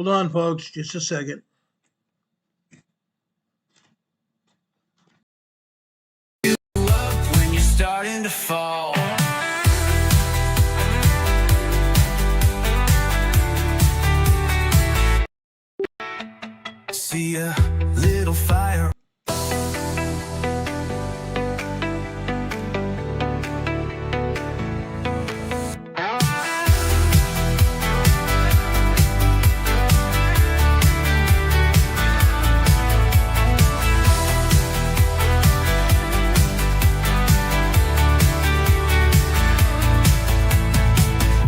Hold on, folks, just a second. When you're starting to fall. See a little fire.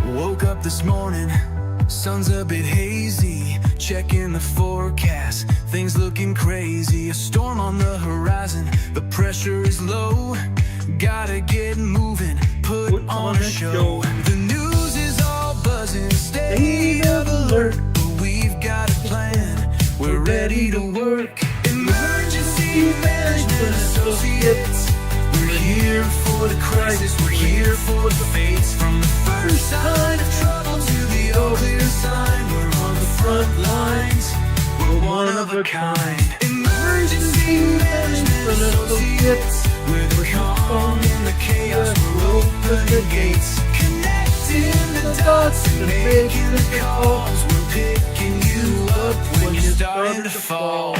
Woke up this morning, sun's a bit hazy. Checking the forecast, things looking crazy. A storm on the horizon, the pressure is low. Gotta get moving, put on a show. The news is all buzzing, state of alert. But we've got a plan, we're ready to work. Emergency Management Associates. We're here for the crisis, we're here for the fates. From the first sign of trouble to the all clear sign, we're on the front lines, we're one of a kind. Emergency Management Associates. We're the calm in the chaos, we're opening gates, connecting the dots and making the calls. We're picking you up when you're starting to fall.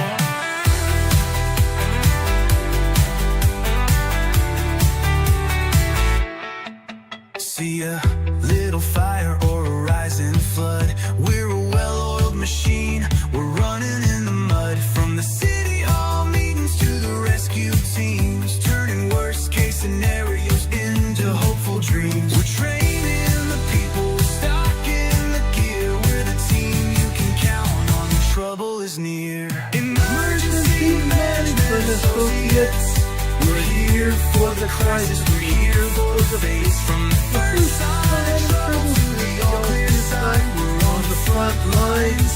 See a little fire or a rising flood. We're a well-oiled machine, we're running in the mud. From the city hall meetings to the rescue teams, turning worst case scenarios into hopeful dreams. We're training the people, we're stocking the gear. We're the team you can count on when trouble is near. Emergency Management Associates. We're here for the crisis, we're here for the face. From the first sign of trouble to the all clear sign, we're on the front lines,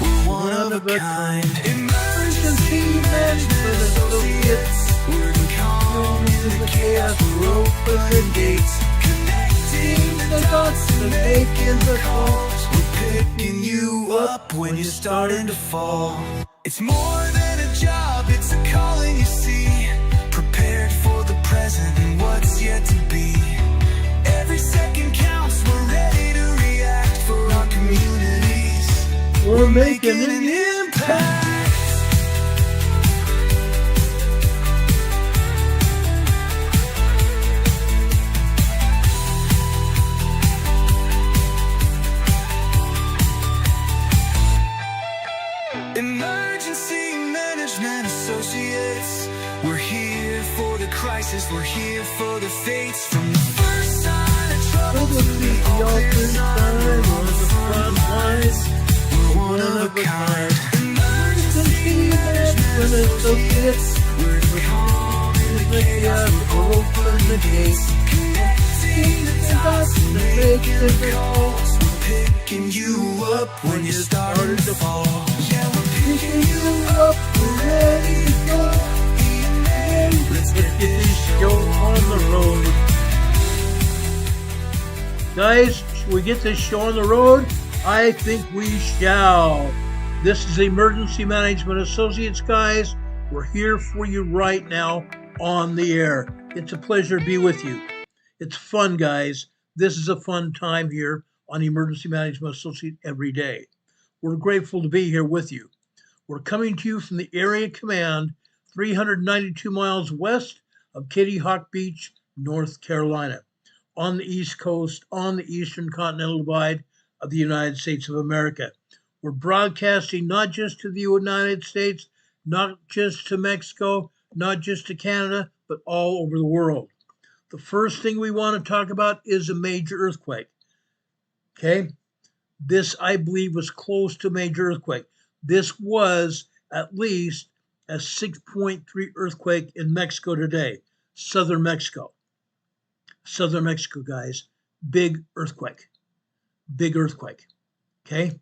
we're one of a kind. Emergency Management Associates. We're the calm in the chaos, we're opening gates, connecting the dots and making the calls. We're picking you up when you're starting to fall. It's more than a job, it's a calling, you see. Prepared for the present and what's yet to be. Every second counts, we're ready to react for our communities. We're making an impact. Emergency Management Associates. We're here for the crisis, we're here for the fates. From the first sign of trouble to the all clear sign, we're on the front lines, we're one of a kind. Emergency Management Associates. We're the calm in the chaos, we're open the gates, connecting the dots and making the calls. We're picking you up when you started to fall. Yeah, we're picking you up, we're ready to go. Let's get this show on the road. Guys, should we get this show on the road? I think we shall. This is Emergency Management Associates, guys. We're here for you right now on the air. It's a pleasure to be with you. It's fun, guys. This is a fun time here on Emergency Management Associates every day. We're grateful to be here with you. We're coming to you from the Area Command, 392 miles west of Kitty Hawk Beach, North Carolina, on the East Coast, on the Eastern Continental Divide of the United States of America. We're broadcasting not just to the United States, not just to Mexico, not just to Canada, but all over the world. The first thing we want to talk about is a major earthquake. Okay? This, I believe, was close to a major earthquake. This was at least a 6.3 earthquake in Mexico today, southern Mexico. Southern Mexico, guys. Big earthquake. Big earthquake. Okay? It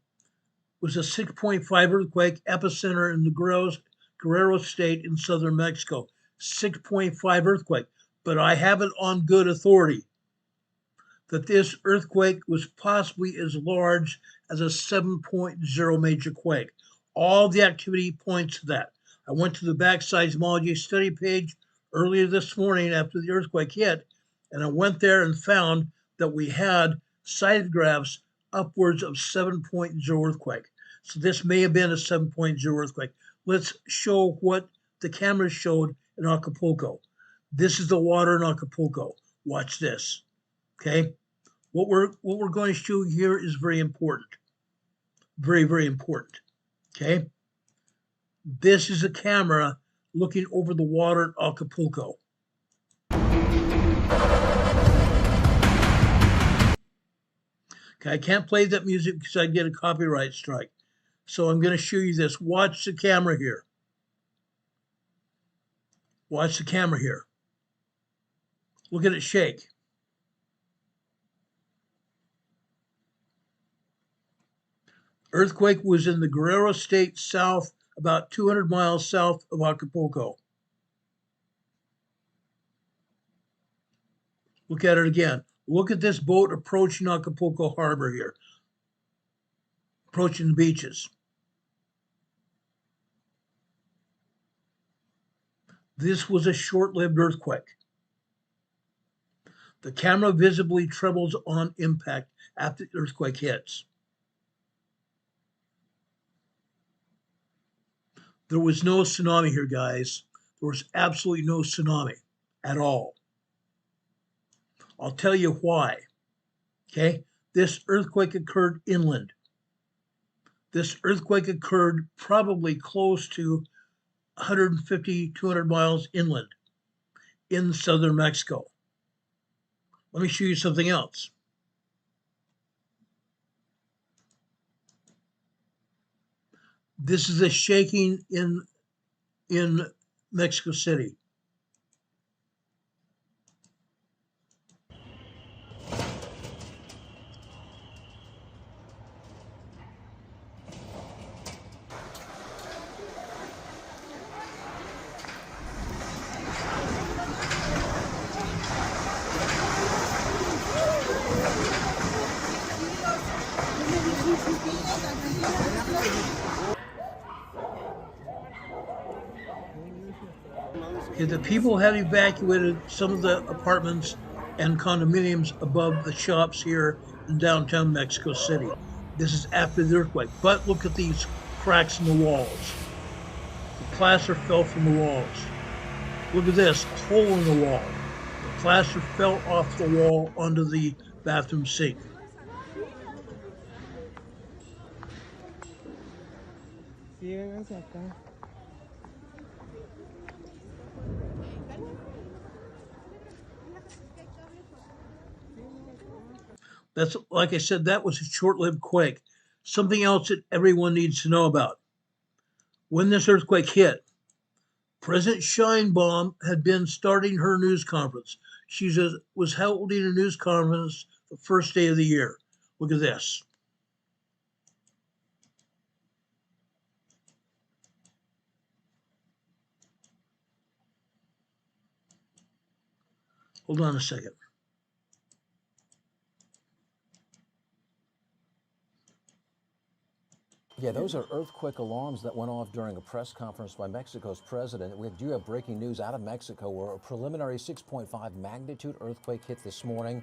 was a 6.5 earthquake, epicenter in the Guerrero state in southern Mexico. 6.5 earthquake. But I have it on good authority. that this earthquake was possibly as large as a 7.0 major quake. All the activity points to that. I went to the back seismology study page earlier this morning after the earthquake hit, and I went there and found that we had seismographs upwards of 7.0 earthquake. So this may have been a 7.0 earthquake. Let's show what the cameras showed in Acapulco. This is the water in Acapulco. Watch this. Okay? What we're going to show you here is very important. Very, very important. Okay? This is a camera looking over the water in Acapulco. Okay, I can't play that music because I get a copyright strike. So I'm going to show you this. Watch the camera here. Watch the camera here. Look at it shake. Earthquake was in the Guerrero State south, about 200 miles south of Acapulco. Look at it again. Look at this boat approaching Acapulco Harbor here, approaching the beaches. This was a short-lived earthquake. The camera visibly trembles on impact after the earthquake hits. There was no tsunami here, guys. There was absolutely no tsunami at all. I'll tell you why. Okay? This earthquake occurred inland. This earthquake occurred probably close to 150, 200 miles inland in southern Mexico. Let me show you something else. This is the shaking in Mexico City. The people had evacuated some of the apartments and condominiums above the shops here in downtown Mexico City. This is after the earthquake. But look at these cracks in the walls. The plaster fell from the walls. Look at this hole in the wall. The plaster fell off the wall onto the bathroom sink. That's, like I said, that was a short-lived quake. Something else that everyone needs to know about. When this earthquake hit, President Sheinbaum had been starting her news conference. She was holding a news conference the first day of the year. Look at this. Hold on a second. Yeah, those are earthquake alarms that went off during a press conference by Mexico's president. We do have breaking news out of Mexico where a preliminary 6.5 magnitude earthquake hit this morning.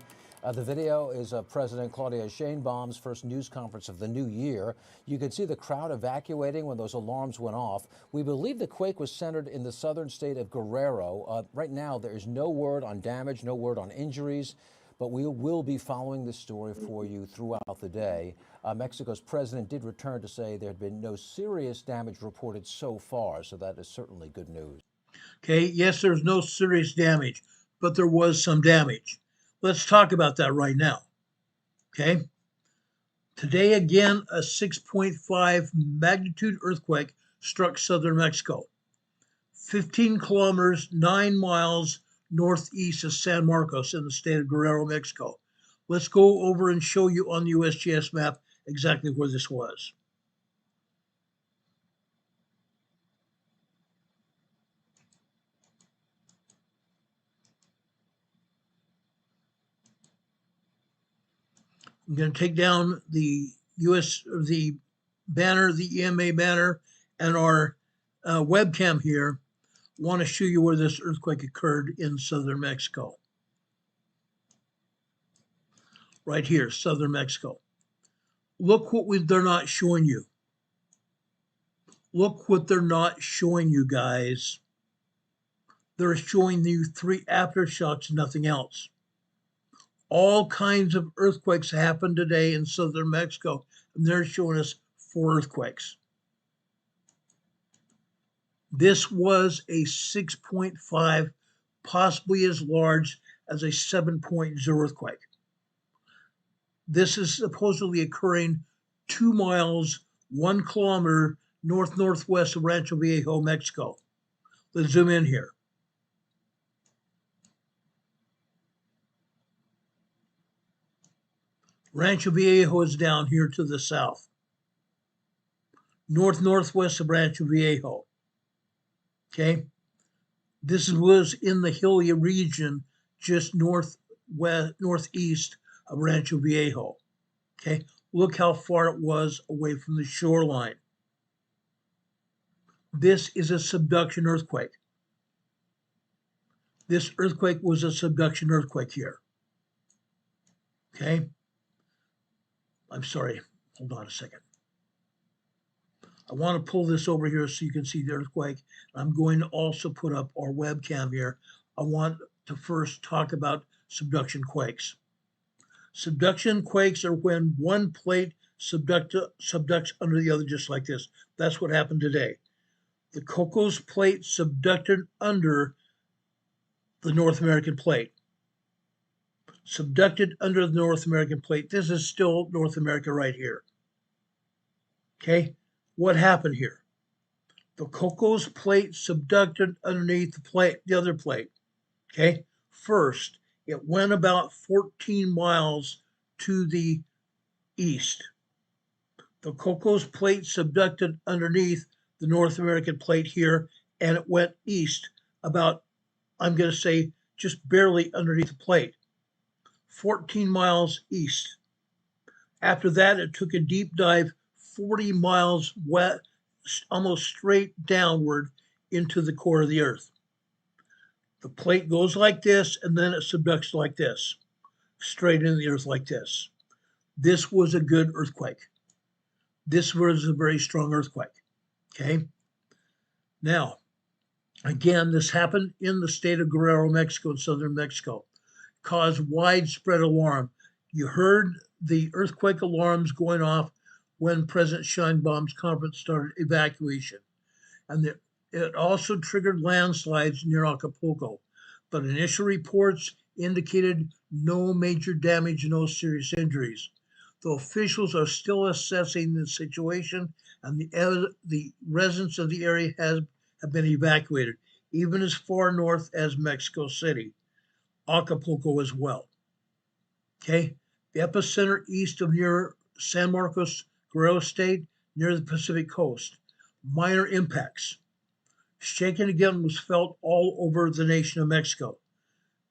The video is President Claudia Sheinbaum's first news conference of the new year. You could see the crowd evacuating when those alarms went off. We believe the quake was centered in the southern state of Guerrero. Right now, there is no word on damage, no word on injuries, but we will be following this story for you throughout the day. Mexico's president did return to say there had been no serious damage reported so far, so that is certainly good news. Okay, yes, there's no serious damage, but there was some damage. Let's talk about that right now. Okay. Today, again, a 6.5 magnitude earthquake struck southern Mexico, 15 kilometers, 9 miles northeast of San Marcos in the state of Guerrero, Mexico. Let's go over and show you on the USGS map exactly where this was. I'm going to take down the the banner, the EMA banner, and our webcam here. I want to show you where this earthquake occurred in southern Mexico. Right here, southern Mexico. Look what they're not showing you. Look what they're not showing you, guys. They're showing you 3 aftershocks, nothing else. All kinds of earthquakes happened today in southern Mexico, and they're showing us 4 earthquakes. This was a 6.5, possibly as large as a 7.0 earthquake. This is supposedly occurring 2 miles, 1 kilometer northwest of Rancho Viejo, Mexico. Let's zoom in here. Rancho Viejo is down here to the south. Northwest of Rancho Viejo. Okay. This was in the hilly region just northeast of Rancho Viejo. Okay. Look how far it was away from the shoreline. This is a subduction earthquake. This earthquake was a subduction earthquake here. Okay. I'm sorry. Hold on a second. I want to pull this over here so you can see the earthquake. I'm going to also put up our webcam here. I want to first talk about subduction quakes. Subduction quakes are when one plate subducts under the other, just like this. That's what happened today. The Cocos plate subducted under the North American plate. Subducted under the North American plate. This is still North America right here. Okay, what happened here? The Cocos plate subducted underneath the other plate. Okay, first, it went about 14 miles to the east. The Cocos plate subducted underneath the North American plate here, and it went east about, I'm going to say, just barely underneath the plate. 14 miles east. After that, it took a deep dive 40 miles west, almost straight downward into the core of the earth. The plate goes like this, and then it subducts like this, straight into the earth like this. This was a good earthquake. This was a very strong earthquake. Okay. Now, again, this happened in the state of Guerrero, Mexico, in southern Mexico. Caused widespread alarm. You heard the earthquake alarms going off when President Sheinbaum's conference started evacuation. And it also triggered landslides near Acapulco. But initial reports indicated no major damage, no serious injuries. The officials are still assessing the situation, and the residents of the area have been evacuated, even as far north as Mexico City. Acapulco as well. Okay, the epicenter east of near San Marcos, Guerrero State, near the Pacific coast. Minor impacts. Shaking again was felt all over the nation of Mexico.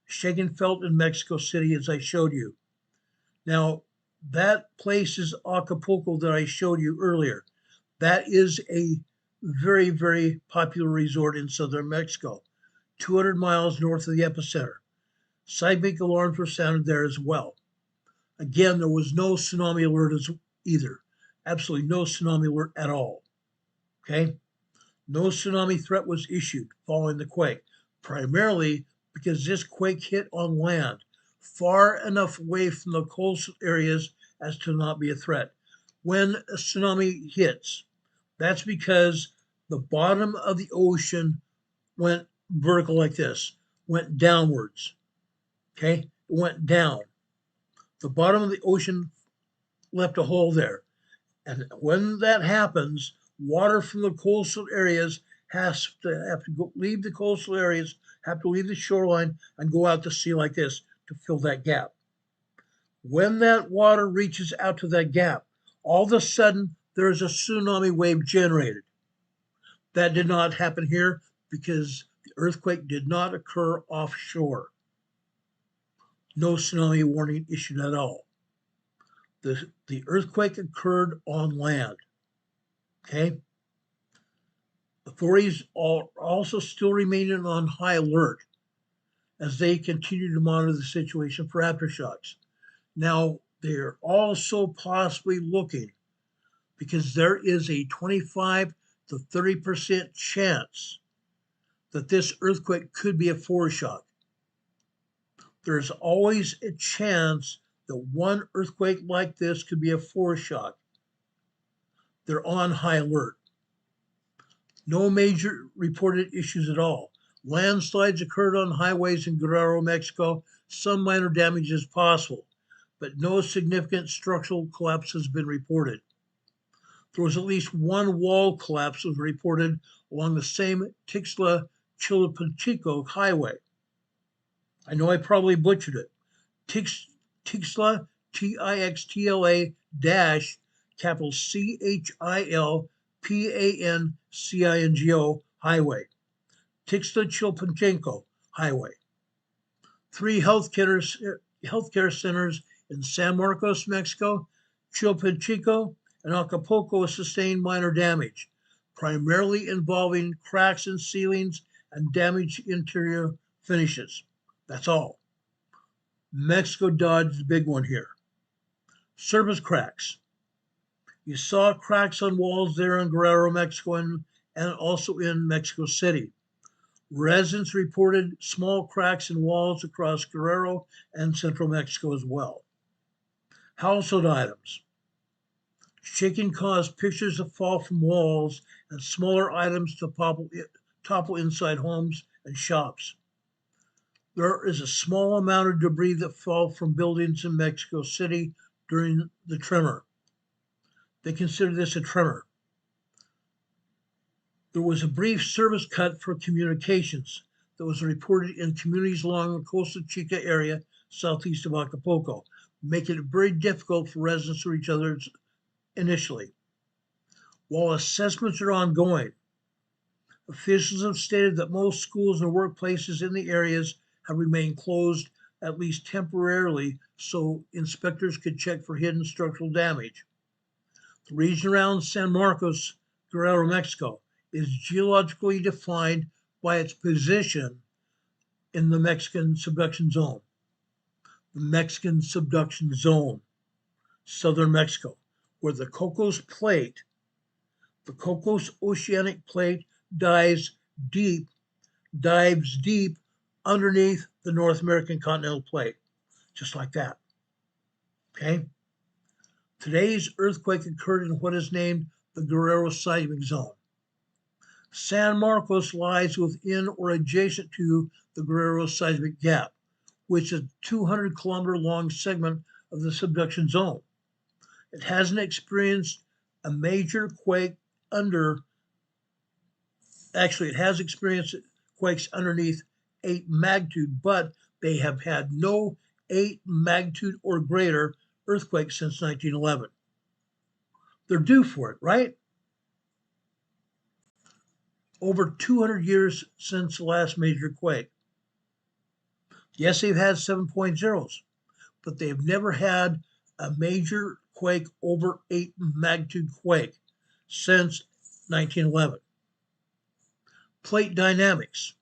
Shaking felt in Mexico City, as I showed you. Now, that place is Acapulco that I showed you earlier. That is a very, very popular resort in southern Mexico, 200 miles north of the epicenter. Seismic alarms were sounded there as well. Again, there was no tsunami alert either. Absolutely no tsunami alert at all. Okay? No tsunami threat was issued following the quake, primarily because this quake hit on land, far enough away from the coastal areas as to not be a threat. When a tsunami hits, that's because the bottom of the ocean went vertical like this, went downwards. Okay, it went down. The bottom of the ocean left a hole there. And when that happens, water from the coastal areas have to leave the coastal areas, have to leave the shoreline and go out to sea like this to fill that gap. When that water reaches out to that gap, all of a sudden there's a tsunami wave generated. That did not happen here because the earthquake did not occur offshore. No tsunami warning issued at all. The earthquake occurred on land. Okay. Authorities are also still remaining on high alert as they continue to monitor the situation for aftershocks. Now, they're also possibly looking because there is a 25 to 30% chance that this earthquake could be a foreshock. There's always a chance that one earthquake like this could be a foreshock. They're on high alert. No major reported issues at all. Landslides occurred on highways in Guerrero, Mexico. Some minor damage is possible, but no significant structural collapse has been reported. There was at least one wall collapse was reported along the same Tixla-Chilpancingo highway. I know I probably butchered it. Tixla, Tixla dash capital Chilpancingo highway. Tixla-Chilpancingo highway. 3 healthcare centers in San Marcos, Mexico, Chilpancingo, and Acapulco sustained minor damage, primarily involving cracks in ceilings and damaged interior finishes. That's all. Mexico dodged the big one here. Surface cracks. You saw cracks on walls there in Guerrero, Mexico, and also in Mexico City. Residents reported small cracks in walls across Guerrero and central Mexico as well. Household items. Shaking caused pictures to fall from walls and smaller items to topple inside homes and shops. There is a small amount of debris that fell from buildings in Mexico City during the tremor. They consider this a tremor. There was a brief service cut for communications that was reported in communities along the coastal Chica area southeast of Acapulco, making it very difficult for residents to reach others initially. While assessments are ongoing, officials have stated that most schools and workplaces in the areas have remained closed, at least temporarily, so inspectors could check for hidden structural damage. The region around San Marcos, Guerrero, Mexico, is geologically defined by its position in the Mexican subduction zone. The Mexican subduction zone, southern Mexico, where the Cocos Plate, the Cocos Oceanic Plate dives deep underneath the North American continental plate, just like that. Okay? Today's earthquake occurred in what is named the Guerrero Seismic Zone. San Marcos lies within or adjacent to the Guerrero Seismic Gap, which is a 200-kilometer long segment of the subduction zone. It hasn't experienced a major quake it has experienced quakes underneath 8 magnitude, but they have had no 8 magnitude or greater earthquakes since 1911. They're due for it, right? Over 200 years since the last major quake. Yes, they've had 7.0s, but they've never had a major quake over 8 magnitude quake since 1911. Plate dynamics.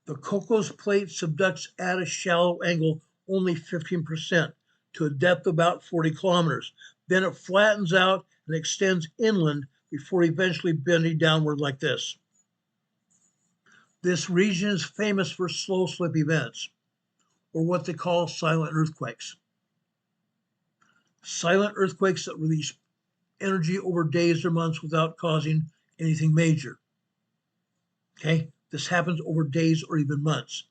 The Cocos Plate subducts at a shallow angle only 15% to a depth of about 40 kilometers. Then it flattens out and extends inland before eventually bending downward like this. This region is famous for slow slip events, or what they call silent earthquakes. Silent earthquakes that release energy over days or months without causing anything major. Okay, this happens over days or even months.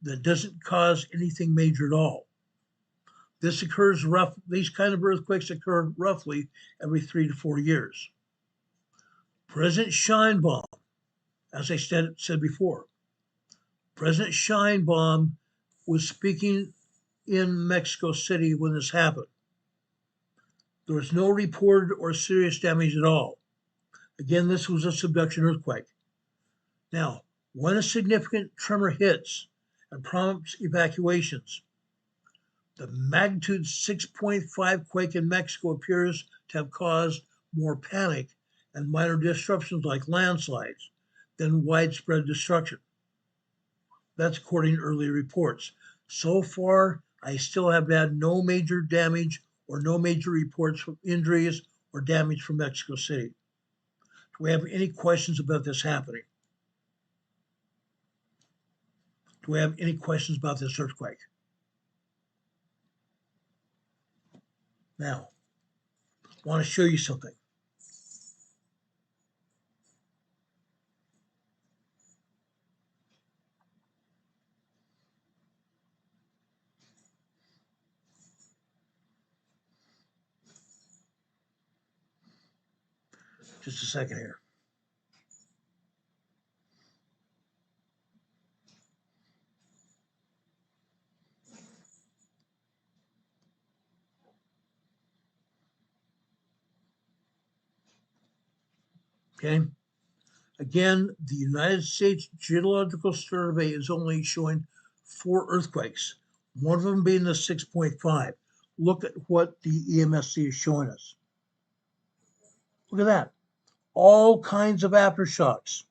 That doesn't cause anything major at all. These kind of earthquakes occur roughly every 3 to 4 years. President Sheinbaum, as I said before, President Sheinbaum was speaking in Mexico City when this happened. There was no reported or serious damage at all. Again, this was a subduction earthquake. Now, when a significant tremor hits and prompts evacuations, The magnitude 6.5 quake in Mexico appears to have caused more panic and minor disruptions like landslides than widespread destruction. That's according to early reports. So far, I still have had no major damage or no major reports of injuries or damage from Mexico City. Do we have any questions about this happening? Do we have any questions about this earthquake? Now, I want to show you something. Just a second here. Okay. Again, the United States Geological Survey is only showing 4 earthquakes, one of them being the 6.5. Look at what the EMSC is showing us. Look at that. All kinds of aftershocks,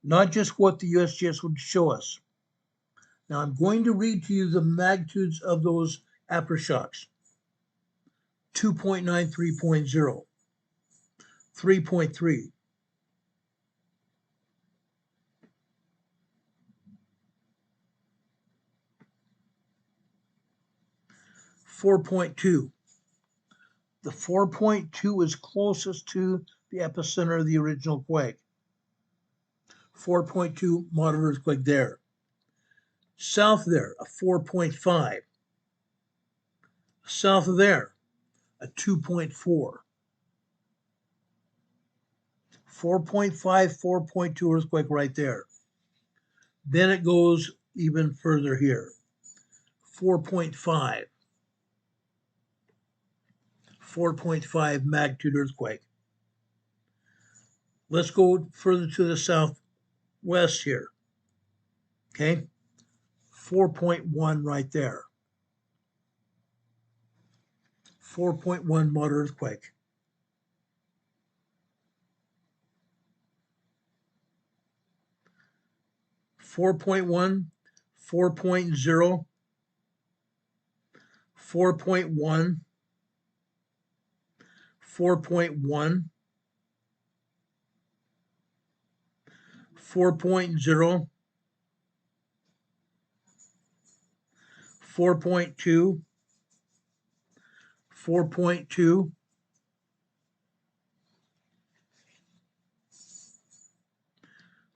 not just what the USGS would show us. Now I'm going to read to you the magnitudes of those aftershocks. 2.9, 3.0, 3.3, 4.2. The 4.2 is closest to the epicenter of the original quake. 4.2 moderate earthquake there. South there, a 4.5. South of there, a 2.4. 4.5, 4.2 earthquake right there. Then it goes even further here. 4.5. 4.5 magnitude earthquake. Let's go further to the southwest here. Okay, 4.1 right there. 4.1 moderate earthquake. Four point 4.0, 4.1, 4.1, 4.0, 4.2, 4.2,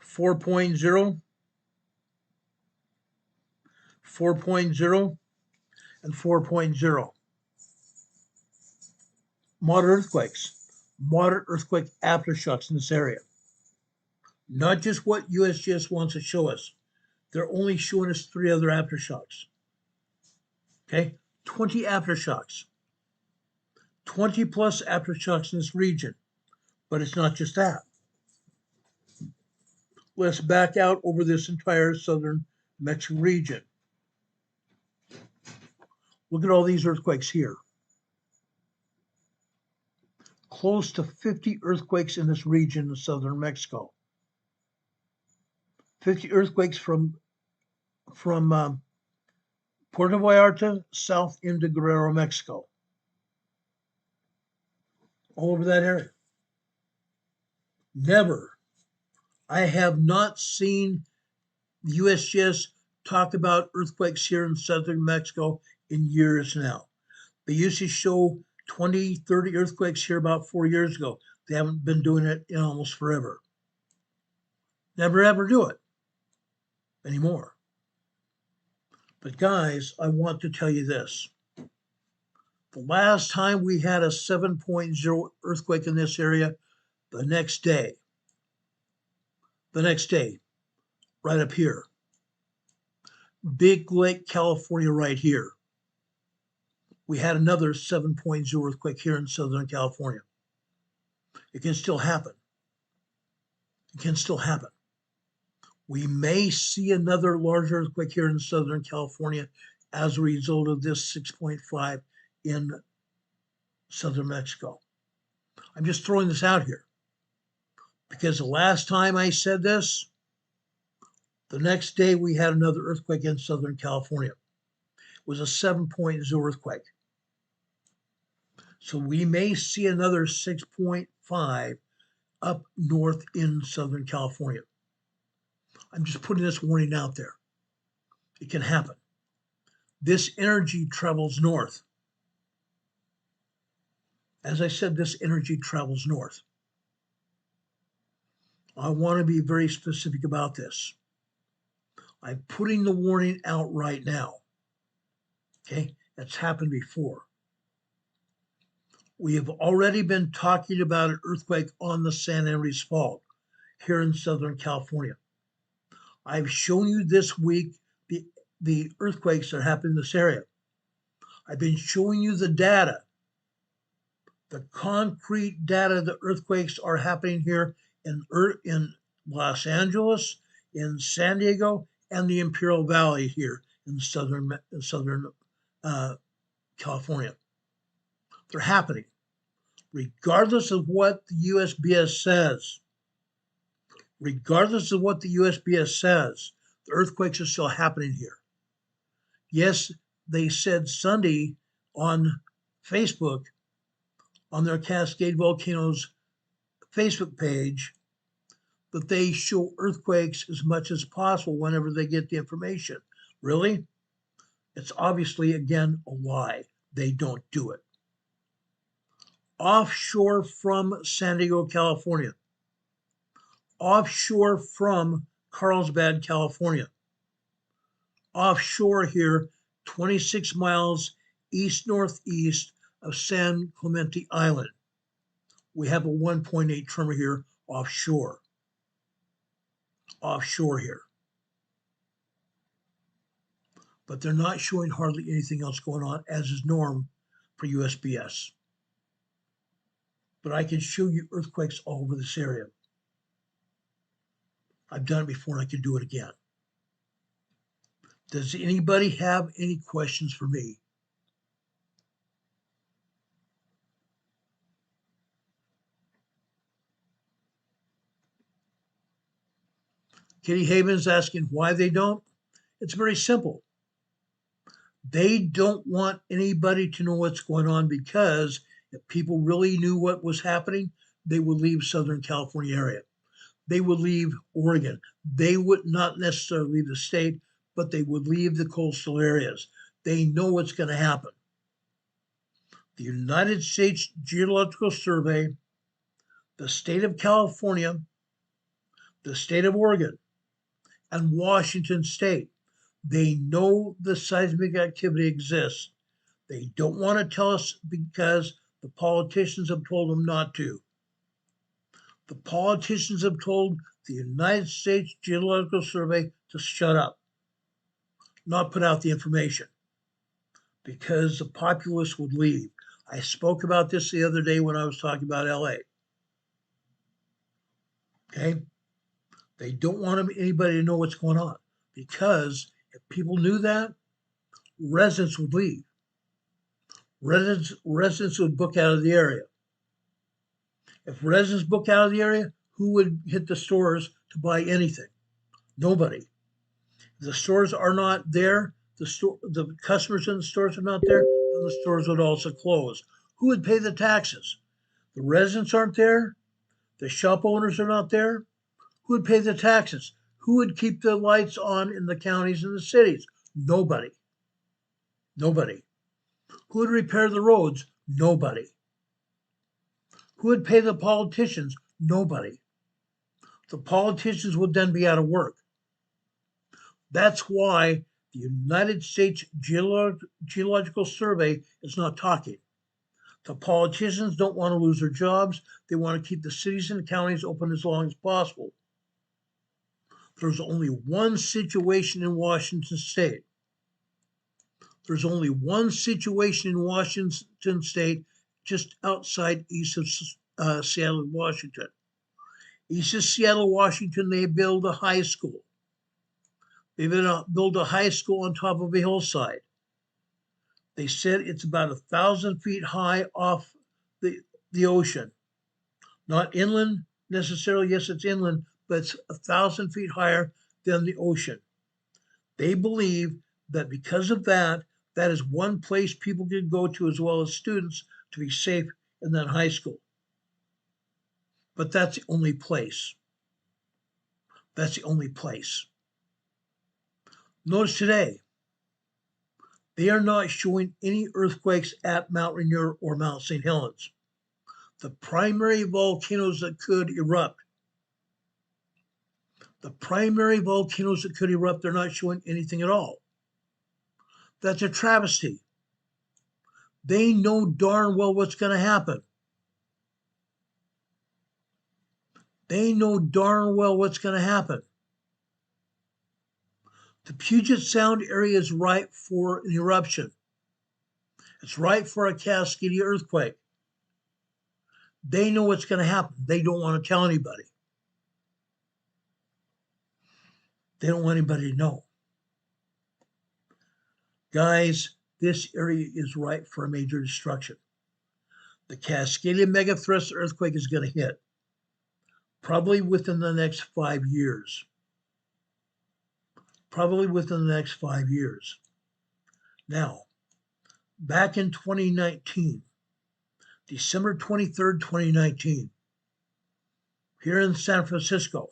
4.0, 4.0, and 4.0. Moderate earthquakes, moderate earthquake aftershocks in this area. Not just what USGS wants to show us. They're only showing us 3 other aftershocks. Okay, 20 aftershocks. 20 plus aftershocks in this region. But it's not just that. Let's back out over this entire southern Mexico region. Look at all these earthquakes here. Close to 50 earthquakes in this region of southern Mexico. 50 earthquakes from Puerto Vallarta south into Guerrero, Mexico. All over that area. Never. I have not seen the USGS talk about earthquakes here in southern Mexico in years now. They used to show 20, 30 earthquakes here about 4 years ago. They haven't been doing it in almost forever. Never ever do it anymore. But guys, I want to tell you this. The last time we had a 7.0 earthquake in this area, the next day, right up here. Big Lake, California, right here. We had another 7.0 earthquake here in Southern California. It can still happen. It can still happen. We may see another large earthquake here in Southern California as a result of this 6.5 in southern Mexico. I'm just throwing this out here because the last time I said this, the next day we had another earthquake in Southern California. It was a 7.0 earthquake. So we may see another 6.5 up north in Southern California. I'm just putting this warning out there. It can happen. This energy travels north. As I said, this energy travels north. I want to be very specific about this. I'm putting the warning out right now. Okay, that's happened before. We have already been talking about an earthquake on the San Andreas Fault here in Southern California. I've shown you this week the earthquakes that happen in this area. I've been showing you the data, the concrete data. The earthquakes are happening here in Los Angeles, in San Diego, and the Imperial Valley here in southern California. They're happening, regardless of what the USGS says. Regardless of what the USGS says, the earthquakes are still happening here. Yes, they said Sunday on Facebook, on their Cascade Volcanoes Facebook page, that they show earthquakes as much as possible whenever they get the information. Really? It's obviously, again, a lie. They don't do it. Offshore from San Diego, California. Offshore from Carlsbad, California. Offshore here, 26 miles east-northeast of San Clemente Island. We have a 1.8 tremor here offshore. Offshore here. But they're not showing hardly anything else going on, as is norm for USGS. But I can show you earthquakes all over this area. I've done it before and I can do it again. Does anybody have any questions for me? Kitty Haven's asking why they don't. It's very simple. They don't want anybody to know what's going on, because if people really knew what was happening, they would leave Southern California area. They would leave Oregon. They would not necessarily leave the state, but they would leave the coastal areas. They know what's going to happen. The United States Geological Survey, the state of California, the state of Oregon, and Washington State, they know the seismic activity exists. They don't want to tell us because the politicians have told them not to. The politicians have told the United States Geological Survey to shut up, not put out the information, because the populace would leave. I spoke about this the other day when I was talking about LA. Okay? They don't want anybody to know what's going on, because if people knew that, residents would leave. Residents would book out of the area. If residents book out of the area, who would hit the stores to buy anything? Nobody. If the stores are not there, the customers in the stores are not there, then the stores would also close. Who would pay the taxes? The residents aren't there. The shop owners are not there. Who would pay the taxes? Who would keep the lights on in the counties and the cities? Nobody. Nobody. Who would repair the roads? Nobody. Who would pay the politicians? Nobody. The politicians would then be out of work. That's why the United States Geological Survey is not talking. The politicians don't want to lose their jobs. They want to keep the cities and counties open as long as possible. There's only one situation in Washington State. There's only one situation in Washington State just outside east of Seattle, Washington. East of Seattle, Washington, they build a high school. They build a high school on top of a hillside. They said it's about 1,000 feet high off the ocean. Not inland necessarily. Yes, it's inland, but it's 1,000 feet higher than the ocean. They believe that because of that, that is one place people can go to as well as students to be safe in that high school. But that's the only place. That's the only place. Notice today, they are not showing any earthquakes at Mount Rainier or Mount St. Helens. The primary volcanoes that could erupt, they're not showing anything at all. That's a travesty. They know darn well what's going to happen. They know darn well what's going to happen. The Puget Sound area is ripe for an eruption. It's ripe for a Cascadia earthquake. They know what's going to happen. They don't want to tell anybody. They don't want anybody to know. Guys, this area is ripe for a major destruction. The Cascadia megathrust earthquake is going to hit, probably within the next 5 years. Now, back in 2019, December 23rd, 2019, here in San Francisco,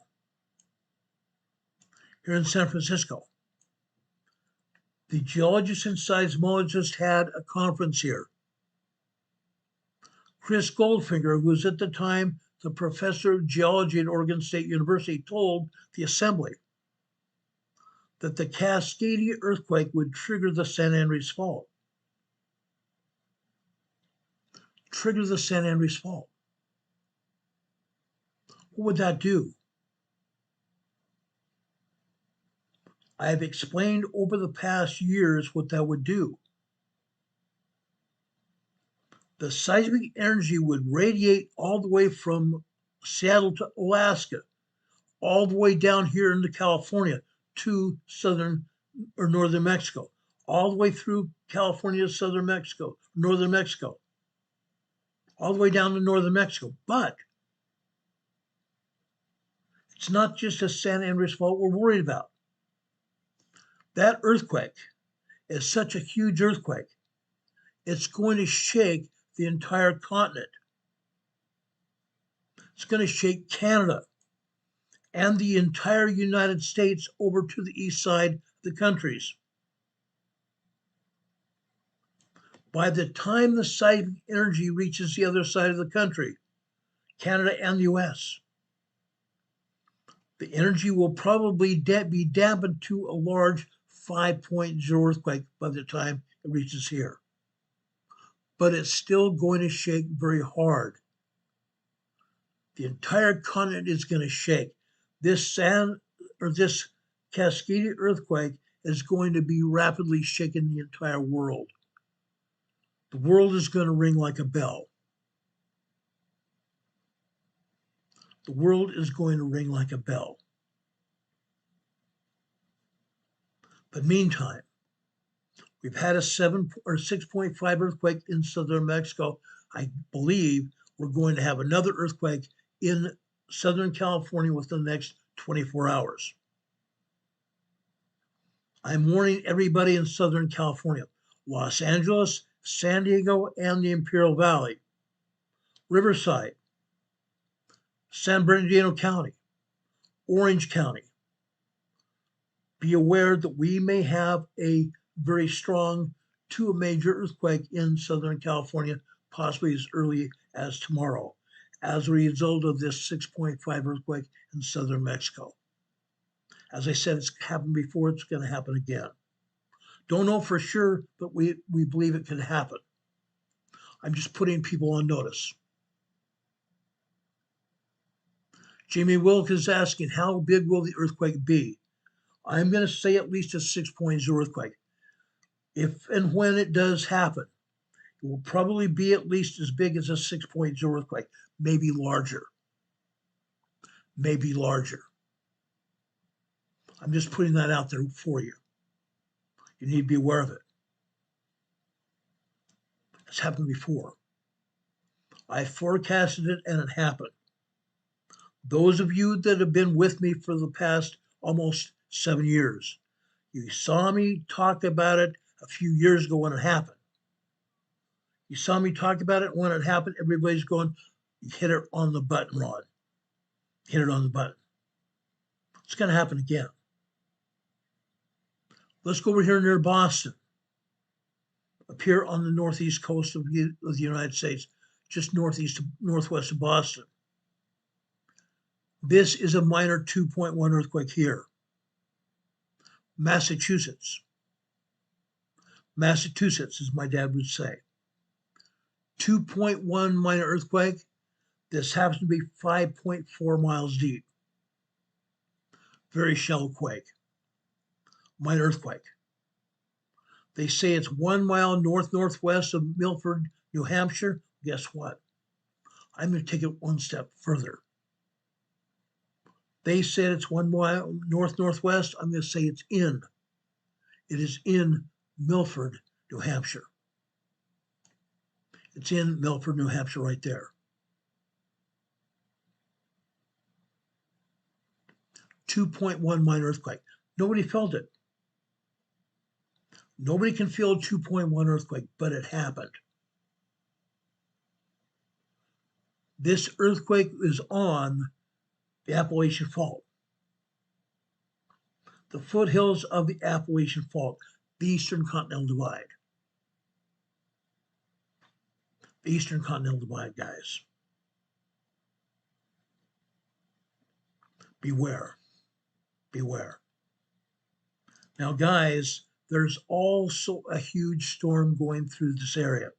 the geologists and seismologists had a conference here. Chris Goldfinger, who was at the time the professor of geology at Oregon State University, told the assembly that the Cascadia earthquake would trigger the San Andreas Fault. What would that do? I have explained over the past years what that would do. The seismic energy would radiate all the way from Seattle to Alaska, all the way down here into California to southern or northern Mexico, all the way through California to southern Mexico, northern Mexico, all the way down to northern Mexico. But it's not just a San Andreas Fault we're worried about. That earthquake is such a huge earthquake, it's going to shake the entire continent. It's going to shake Canada and the entire United States over to the east side of the countries. By the time the seismic energy reaches the other side of the country, Canada and the US, the energy will probably be dampened to a large 5.0 earthquake by the time it reaches here. But it's still going to shake very hard. The entire continent is going to shake. This Cascadia earthquake is going to be rapidly shaking the entire world. The world is going to ring like a bell. The world is going to ring like a bell. But meantime, we've had a 7 or 6.5 earthquake in southern Mexico. I believe we're going to have another earthquake in Southern California within the next 24 hours. I'm warning everybody in Southern California, Los Angeles, San Diego, and the Imperial Valley, Riverside, San Bernardino County, Orange County. Be aware that we may have a very strong to a major earthquake in Southern California, possibly as early as tomorrow, as a result of this 6.5 earthquake in southern Mexico. As I said, it's happened before, it's going to happen again. Don't know for sure, but we believe it could happen. I'm just putting people on notice. Jamie Wilk is asking, how big will the earthquake be? I'm going to say at least a 6.0 earthquake. If and when it does happen, it will probably be at least as big as a 6.0 earthquake, maybe larger. I'm just putting that out there for you. You need to be aware of it. It's happened before. I forecasted it and it happened. Those of you that have been with me for the past almost 7 years, you saw me talk about it a few years ago when it happened. You saw me talk about it when it happened. Everybody's going, you hit it on the button, Rod. Hit it on the button. It's going to happen again. Let's go over here near Boston, up here on the northeast coast of the United States, just northwest of Boston. This is a minor 2.1 earthquake here. Massachusetts, as my dad would say. 2.1 minor earthquake. This happens to be 5.4 miles deep. Very shallow quake. Minor earthquake. They say it's 1 mile northwest of Milford, New Hampshire. Guess what? I'm going to take it one step further. They said it's 1 mile northwest. I'm going to say it's in. It is in Milford, New Hampshire. It's in Milford, New Hampshire right there. 2.1 minor earthquake. Nobody felt it. Nobody can feel a 2.1 earthquake, but it happened. This earthquake is on the Appalachian Fault. The foothills of the Appalachian Fault, the Eastern Continental Divide. The Eastern Continental Divide, guys. Beware. Beware. Now, guys, there's also a huge storm going through this area.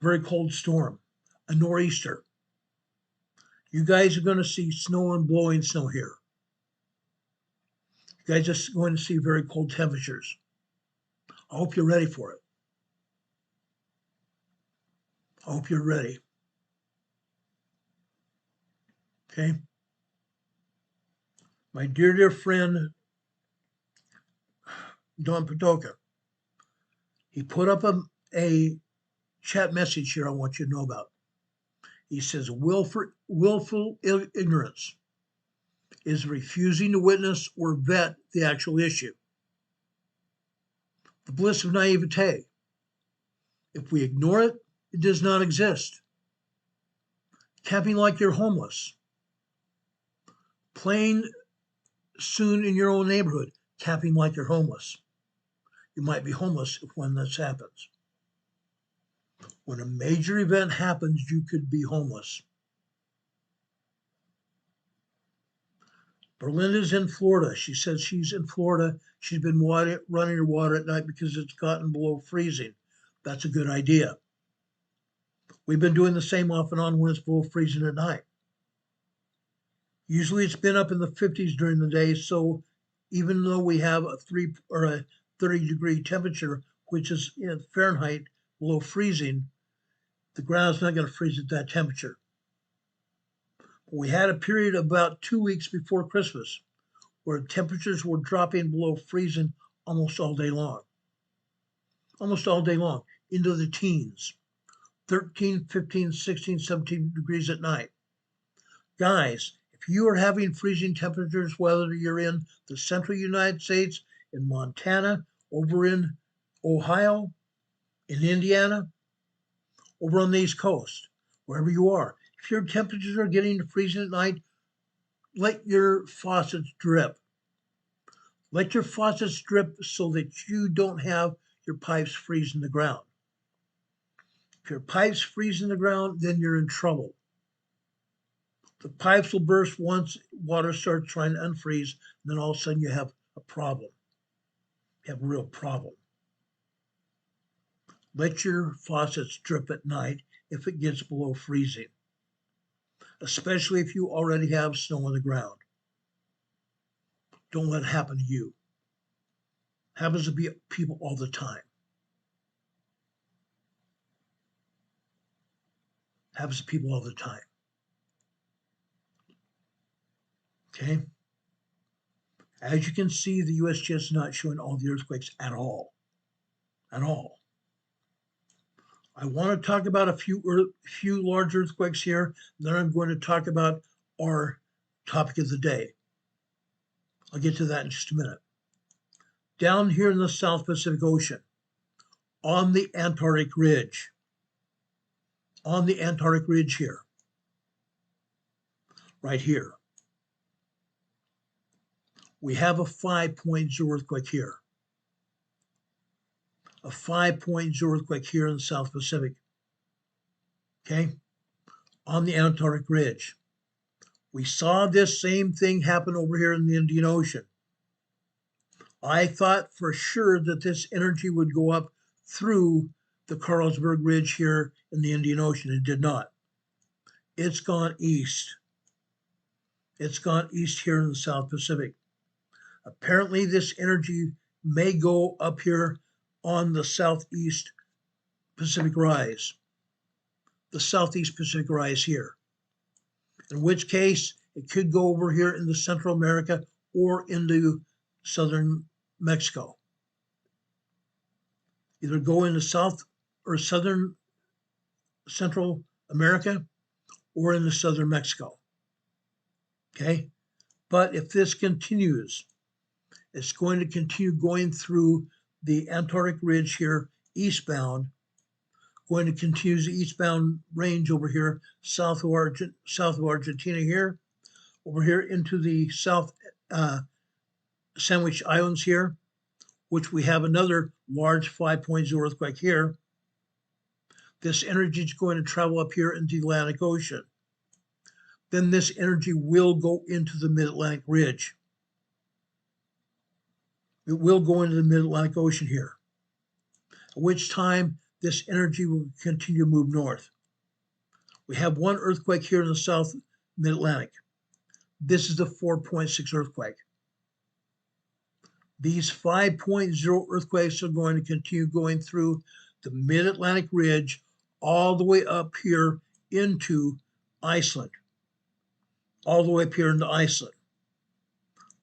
Very cold storm, a nor'easter. You guys are going to see snow and blowing snow here. You guys are going to see very cold temperatures. I hope you're ready for it. I hope you're ready. Okay? My dear friend, Don Padoka, he put up a chat message here I want you to know about. He says, willful ignorance is refusing to witness or vet the actual issue. The bliss of naivete. If we ignore it, it does not exist. Camping like you're homeless. Playing soon in your own neighborhood, camping like you're homeless. You might be homeless if when this happens. When a major event happens, you could be homeless. Berlinda's in Florida. She says she's in Florida. She's been running her water at night because it's gotten below freezing. That's a good idea. We've been doing the same off and on when it's below freezing at night. Usually it's been up in the 50s during the day, so even though we have a 30-degree temperature, which is in Fahrenheit below freezing, the ground's not going to freeze at that temperature. We had a period about 2 weeks before Christmas where temperatures were dropping below freezing almost all day long. Almost all day long, into the teens. 13, 15, 16, 17 degrees at night. Guys, if you are having freezing temperatures, whether you're in the central United States, in Montana, over in Ohio, in Indiana, over on the East Coast, wherever you are, if your temperatures are getting to freezing at night, let your faucets drip. Let your faucets drip so that you don't have your pipes freezing the ground. If your pipes freeze in the ground, then you're in trouble. The pipes will burst once water starts trying to unfreeze, and then all of a sudden you have a problem. You have a real problem. Let your faucets drip at night if it gets below freezing, especially if you already have snow on the ground. Don't let it happen to you. Happens to people all the time. Happens to people all the time. Okay? As you can see, the USGS is not showing all the earthquakes at all. At all. I want to talk about a few large earthquakes here. Then I'm going to talk about our topic of the day. I'll get to that in just a minute. Down here in the South Pacific Ocean, on the Antarctic Ridge, here, right here, we have a 5.0 earthquake here. A 5.0 earthquake here in the South Pacific. Okay? On the Antarctic Ridge. We saw this same thing happen over here in the Indian Ocean. I thought for sure that this energy would go up through the Carlsberg Ridge here in the Indian Ocean. It did not. It's gone east. It's gone east here in the South Pacific. Apparently, this energy may go up here on the Southeast Pacific Rise. The Southeast Pacific Rise here. In which case, it could go over here into Central America or into southern Mexico. Either go into South or southern Central America or into southern Mexico. Okay? But if this continues, it's going to continue going through the Antarctic Ridge here, eastbound, going to continue the eastbound range over here, south of Argentina here, over here into the South Sandwich Islands here, which we have another large 5.0 earthquake here. This energy is going to travel up here into the Atlantic Ocean. Then this energy will go into the Mid-Atlantic Ridge. It will go into the Mid-Atlantic Ocean here, at which time this energy will continue to move north. We have one earthquake here in the South Mid-Atlantic. This is the 4.6 earthquake. These 5.0 earthquakes are going to continue going through the Mid-Atlantic Ridge all the way up here into Iceland. All the way up here into Iceland.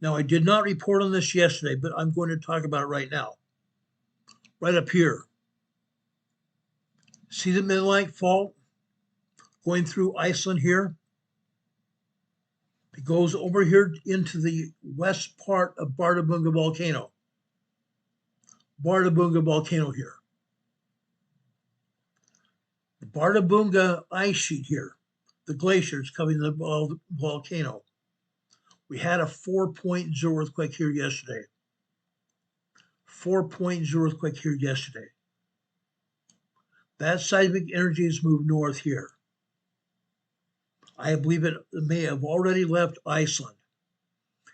Now, I did not report on this yesterday, but I'm going to talk about it right now. Right up here. See the Mid-Atlantic Fault going through Iceland here? It goes over here into the west part of Bardabunga Volcano. Bardabunga Volcano here. The Bardabunga ice sheet here, the glaciers covering the volcano. We had a 4.0 earthquake here yesterday. 4.0 earthquake here yesterday. That seismic energy has moved north here. I believe it may have already left Iceland,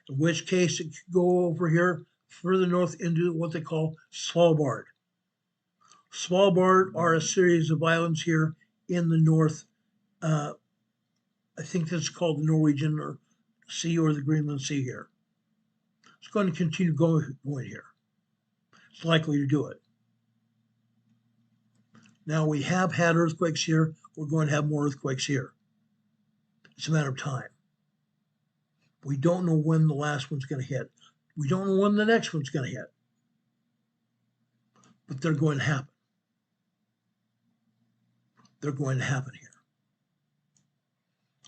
in which case it could go over here further north into what they call Svalbard. Svalbard are a series of islands here in the north. I think that's called the Norwegian or Sea or the Greenland Sea here. It's going to continue going here. It's likely to do it. Now we have had earthquakes here. We're going to have more earthquakes here. It's a matter of time. We don't know when the last one's going to hit. We don't know when the next one's going to hit. But they're going to happen. They're going to happen here.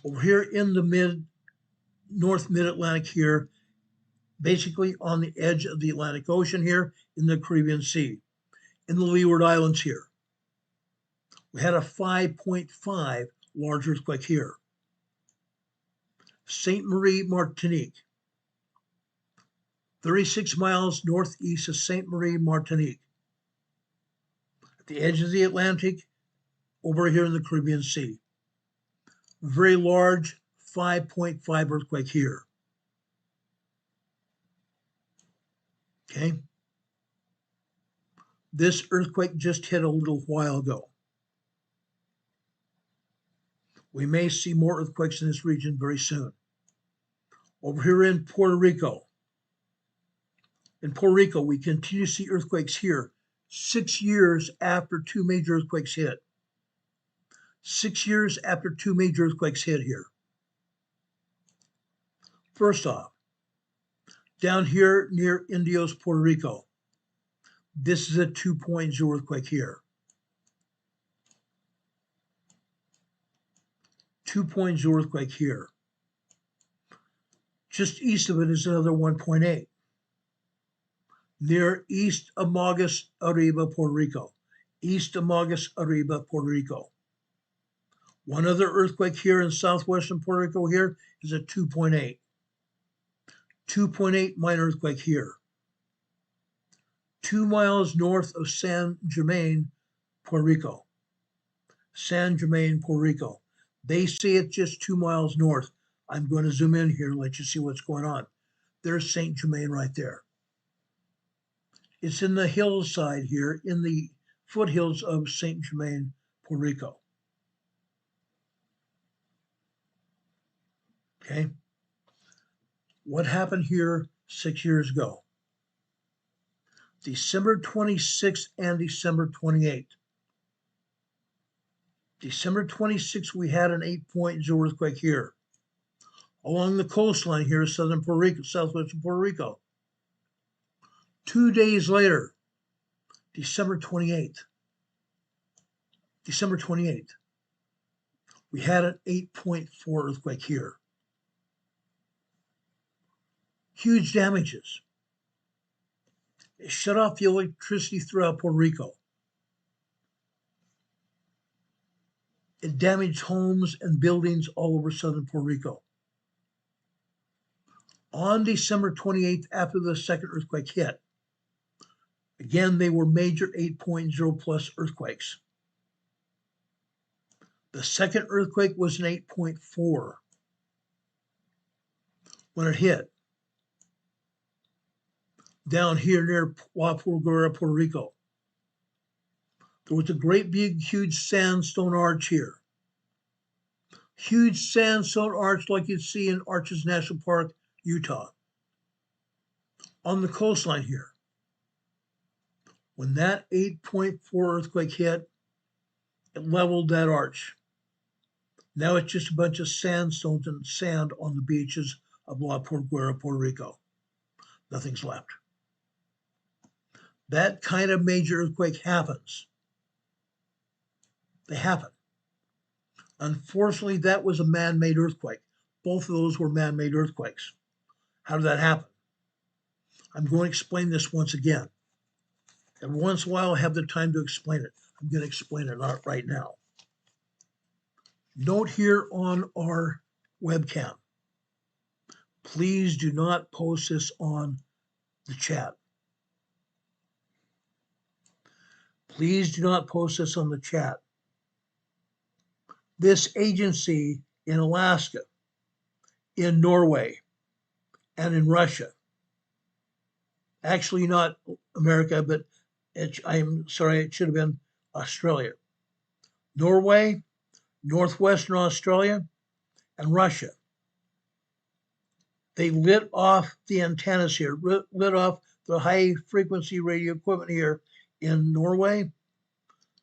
Over here in the North Mid-Atlantic here, basically on the edge of the Atlantic Ocean here in the Caribbean Sea, in the Leeward Islands here. We had a 5.5 large earthquake here. Saint Marie, Martinique, 36 miles northeast of Saint Marie, Martinique, at the edge of the Atlantic, over here in the Caribbean Sea. Very large 5.5 earthquake here. Okay. This earthquake just hit a little while ago. We may see more earthquakes in this region very soon. Over here in Puerto Rico. In Puerto Rico, we continue to see earthquakes here 6 years after two major earthquakes hit. 6 years after two major earthquakes hit here. First off, down here near Indios, Puerto Rico, this is a 2.0 earthquake here. 2.0 earthquake here. Just east of it is another 1.8. Near East Amagas, Arriba, Puerto Rico. East Amagas, Arriba, Puerto Rico. One other earthquake here in southwestern Puerto Rico here is a 2.8. 2.8 minor earthquake here. 2 miles north of San Germain, Puerto Rico. San Germain, Puerto Rico. They say it's just 2 miles north. I'm going to zoom in here and let you see what's going on. There's St. Germain right there. It's in the hillside here, in the foothills of St. Germain, Puerto Rico. Okay. What happened here 6 years ago? December 26th and December 28th. December 26th, we had an 8.0 earthquake here. Along the coastline here, southern Puerto Rico, southwestern Puerto Rico. 2 days later, December 28th, we had an 8.4 earthquake here. Huge damages. It shut off the electricity throughout Puerto Rico. It damaged homes and buildings all over southern Puerto Rico. On December 28th, after the second earthquake hit, again, they were major 8.0 plus earthquakes. The second earthquake was an 8.4 when it hit down here near La Pulgura, Puerto Rico. There was a great big, huge sandstone arch here. Huge sandstone arch like you'd see in Arches National Park, Utah. On the coastline here. When that 8.4 earthquake hit, it leveled that arch. Now it's just a bunch of sandstones and sand on the beaches of La Pulgura, Puerto Rico. Nothing's left. That kind of major earthquake happens. They happen. Unfortunately, that was a man-made earthquake. Both of those were man-made earthquakes. How did that happen? I'm going to explain this once again. Every once in a while, I have the time to explain it. I'm going to explain it right now. Note here on our webcam, please do not post this on the chat. Please do not post this on the chat. This agency in Alaska, in Norway, and in Russia, actually not America, but I'm sorry, it should have been Australia. Norway, northwestern Australia, and Russia. They lit off the antennas here, lit off the high frequency radio equipment here in Norway,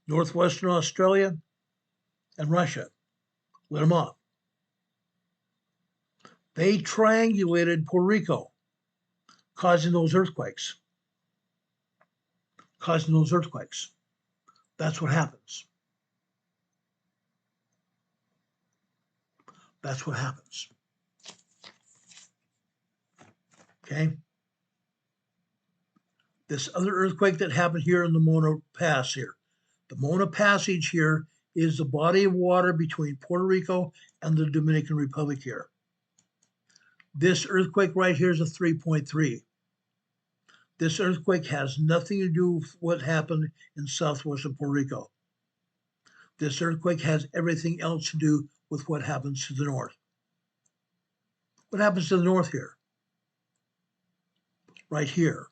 northwestern Australia, and Russia. Lit them off. They triangulated Puerto Rico, causing those earthquakes. That's what happens. That's what happens. Okay? This other earthquake that happened here in the Mona Pass here. The Mona Passage here is the body of water between Puerto Rico and the Dominican Republic here. This earthquake right here is a 3.3. This earthquake has nothing to do with what happened in southwestern Puerto Rico. This earthquake has everything else to do with what happens to the north. What happens to the north here? Right here.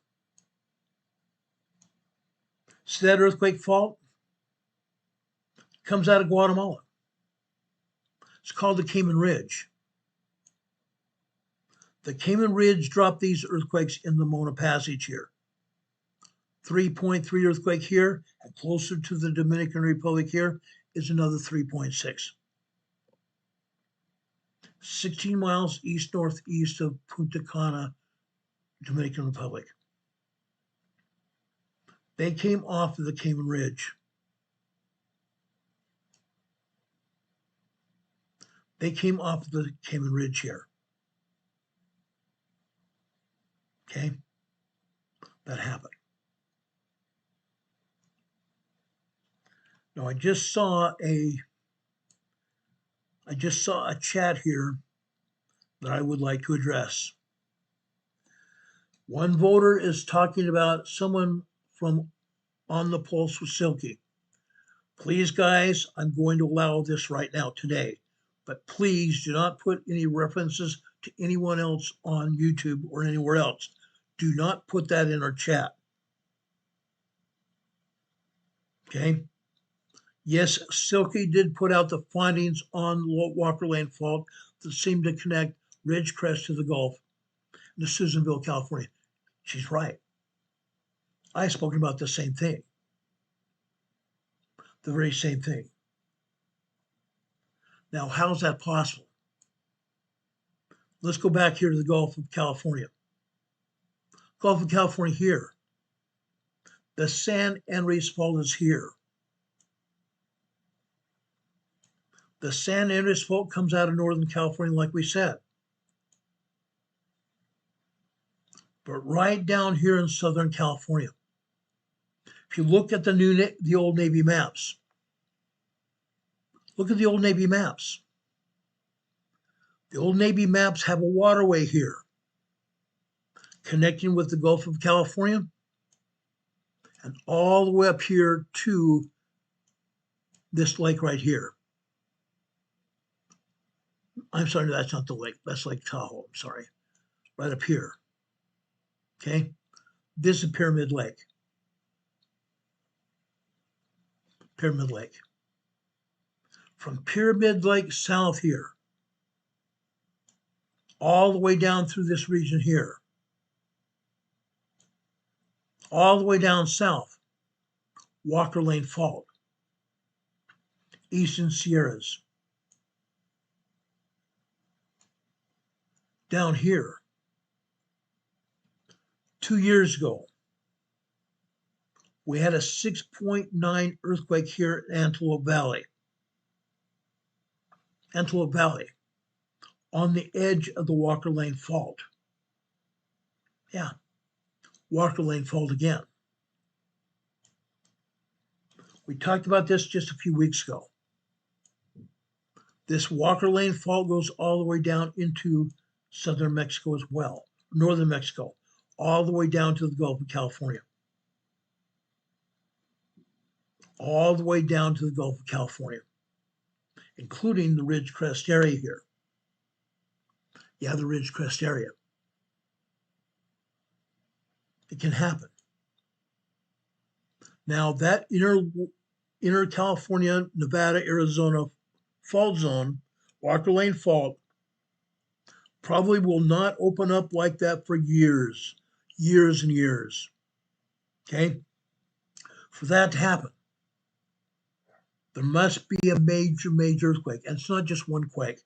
See that earthquake fault? Comes out of Guatemala. It's called the Cayman Ridge. The Cayman Ridge dropped these earthquakes in the Mona Passage here. 3.3 earthquake here, and closer to the Dominican Republic here is another 3.6. 16 miles east-northeast of Punta Cana, Dominican Republic. They came off of the Cayman Ridge. They came off the Cayman Ridge here. Okay, that happened. Now I just saw a chat here that I would like to address. One voter is talking about someone from On the Pulse with Silky. Please, guys, I'm going to allow this right now today, but please do not put any references to anyone else on YouTube or anywhere else. Do not put that in our chat. Okay? Yes, Silky did put out the findings on Walker Lane Fault that seemed to connect Ridgecrest to the Gulf in Susanville, California. She's right. I've spoken about the same thing. The very same thing. Now, how's that possible? Let's go back here to the Gulf of California. Gulf of California here. The San Andreas Fault is here. The San Andreas Fault comes out of Northern California, like we said. But right down here in Southern California, if you look at the old Navy maps, look at the old Navy maps. The old Navy maps have a waterway here connecting with the Gulf of California and all the way up here to this lake right here. I'm sorry, that's not the lake. That's Lake Tahoe. I'm sorry. Right up here. Okay? This is Pyramid Lake. Pyramid Lake. From Pyramid Lake south here, all the way down through this region here, all the way down south, Walker Lane Fault, Eastern Sierras. Down here, 2 years ago, we had a 6.9 earthquake here in Antelope Valley. Antelope Valley, on the edge of the Walker Lane Fault. Yeah, Walker Lane Fault again. We talked about this just a few weeks ago. This Walker Lane Fault goes all the way down into southern Mexico as well, northern Mexico, all the way down to the Gulf of California. All the way down to the Gulf of California, including the Ridgecrest area here. Yeah, the Ridgecrest area. It can happen. Now that inner California, Nevada, Arizona fault zone, Walker Lane Fault, probably will not open up like that for years and years. Okay? For that to happen, there must be a major earthquake. And it's not just one quake.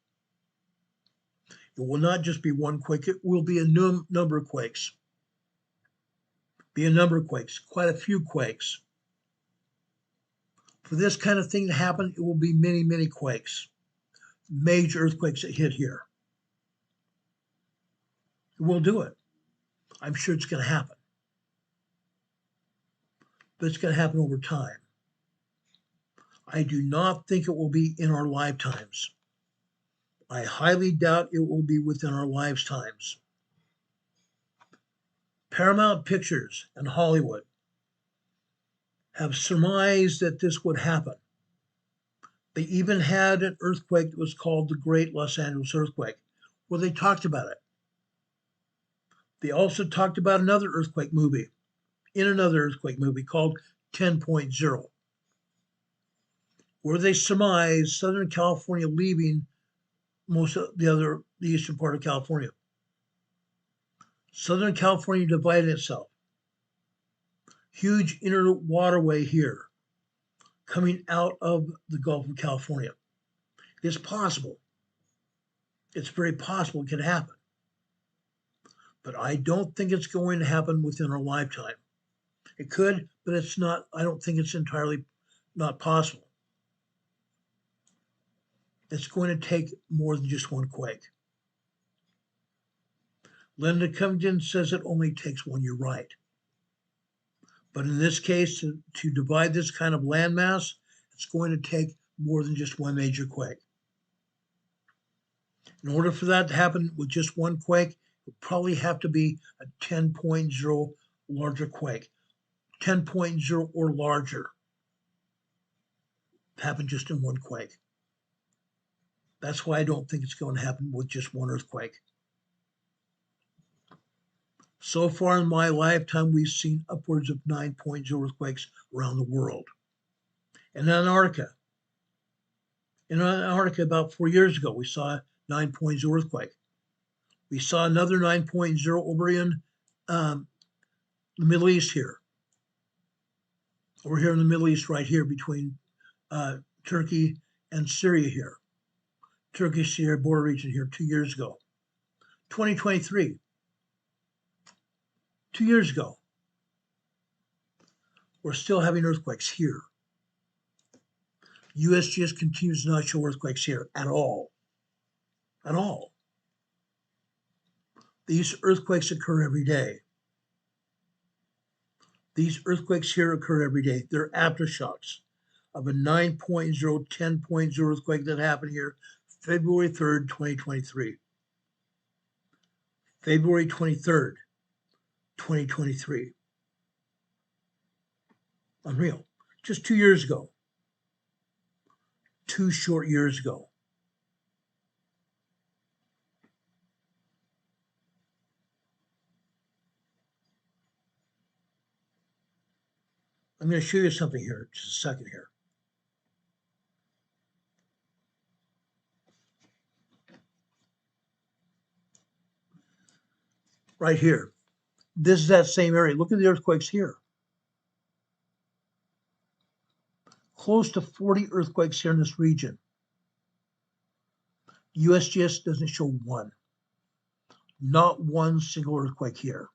It will not just be one quake. It will be a number of quakes. Quite a few quakes. For this kind of thing to happen, it will be many quakes. Major earthquakes that hit here. We'll do it. I'm sure it's going to happen. But it's going to happen over time. I do not think it will be in our lifetimes. I highly doubt it will be within our lifetimes. Paramount Pictures and Hollywood have surmised that this would happen. They even had an earthquake that was called the Great Los Angeles Earthquake, where they talked about it. They also talked about another earthquake movie called 10.0, where they surmised Southern California leaving most of the eastern part of California. Southern California divided itself. Huge inner waterway here coming out of the Gulf of California. It's possible. It's very possible it can happen. But I don't think it's going to happen within our lifetime. It could, but it's not. I don't think it's entirely not possible. It's going to take more than just one quake. Linda Covington says it only takes one. You're right. But in this case, to divide this kind of landmass, it's going to take more than just one major quake. In order for that to happen with just one quake, it would probably have to be a 10.0 larger quake. 10.0 or larger happen just in one quake. That's why I don't think it's going to happen with just one earthquake. So far in my lifetime, we've seen upwards of 9.0 earthquakes around the world. In Antarctica, about 4 years ago, we saw a 9.0 earthquake. We saw another 9.0 over in the Middle East here. Over here in the Middle East, right here between Turkey and Syria here. Turkey-Syria border region here 2 years ago. 2023, 2 years ago. We're still having earthquakes here. USGS continues to not show earthquakes here at all. At all. These earthquakes occur every day. These earthquakes here occur every day. They're aftershocks of a 9.0, 10.0 earthquake that happened here February 3rd, 2023. February 23rd, 2023. Unreal. Just 2 years ago. 2 short years ago. I'm going to show you something here, just a second here. Right here. This is that same area. Look at the earthquakes here. Close to 40 earthquakes here in this region. USGS doesn't show one. Not one single earthquake here.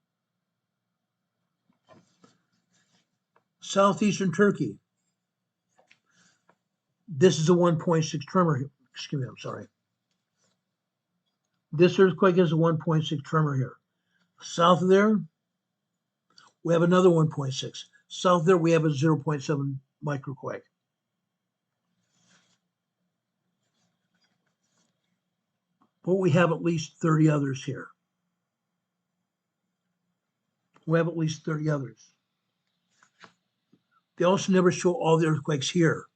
Southeastern Turkey. This is a 1.6 tremor here. Excuse me, I'm sorry. This earthquake is a 1.6 tremor here. South of there, we have another 1.6. South there, we have a 0.7 microquake. But we have at least 30 others here. We have at least 30 others. They also never show all the earthquakes here.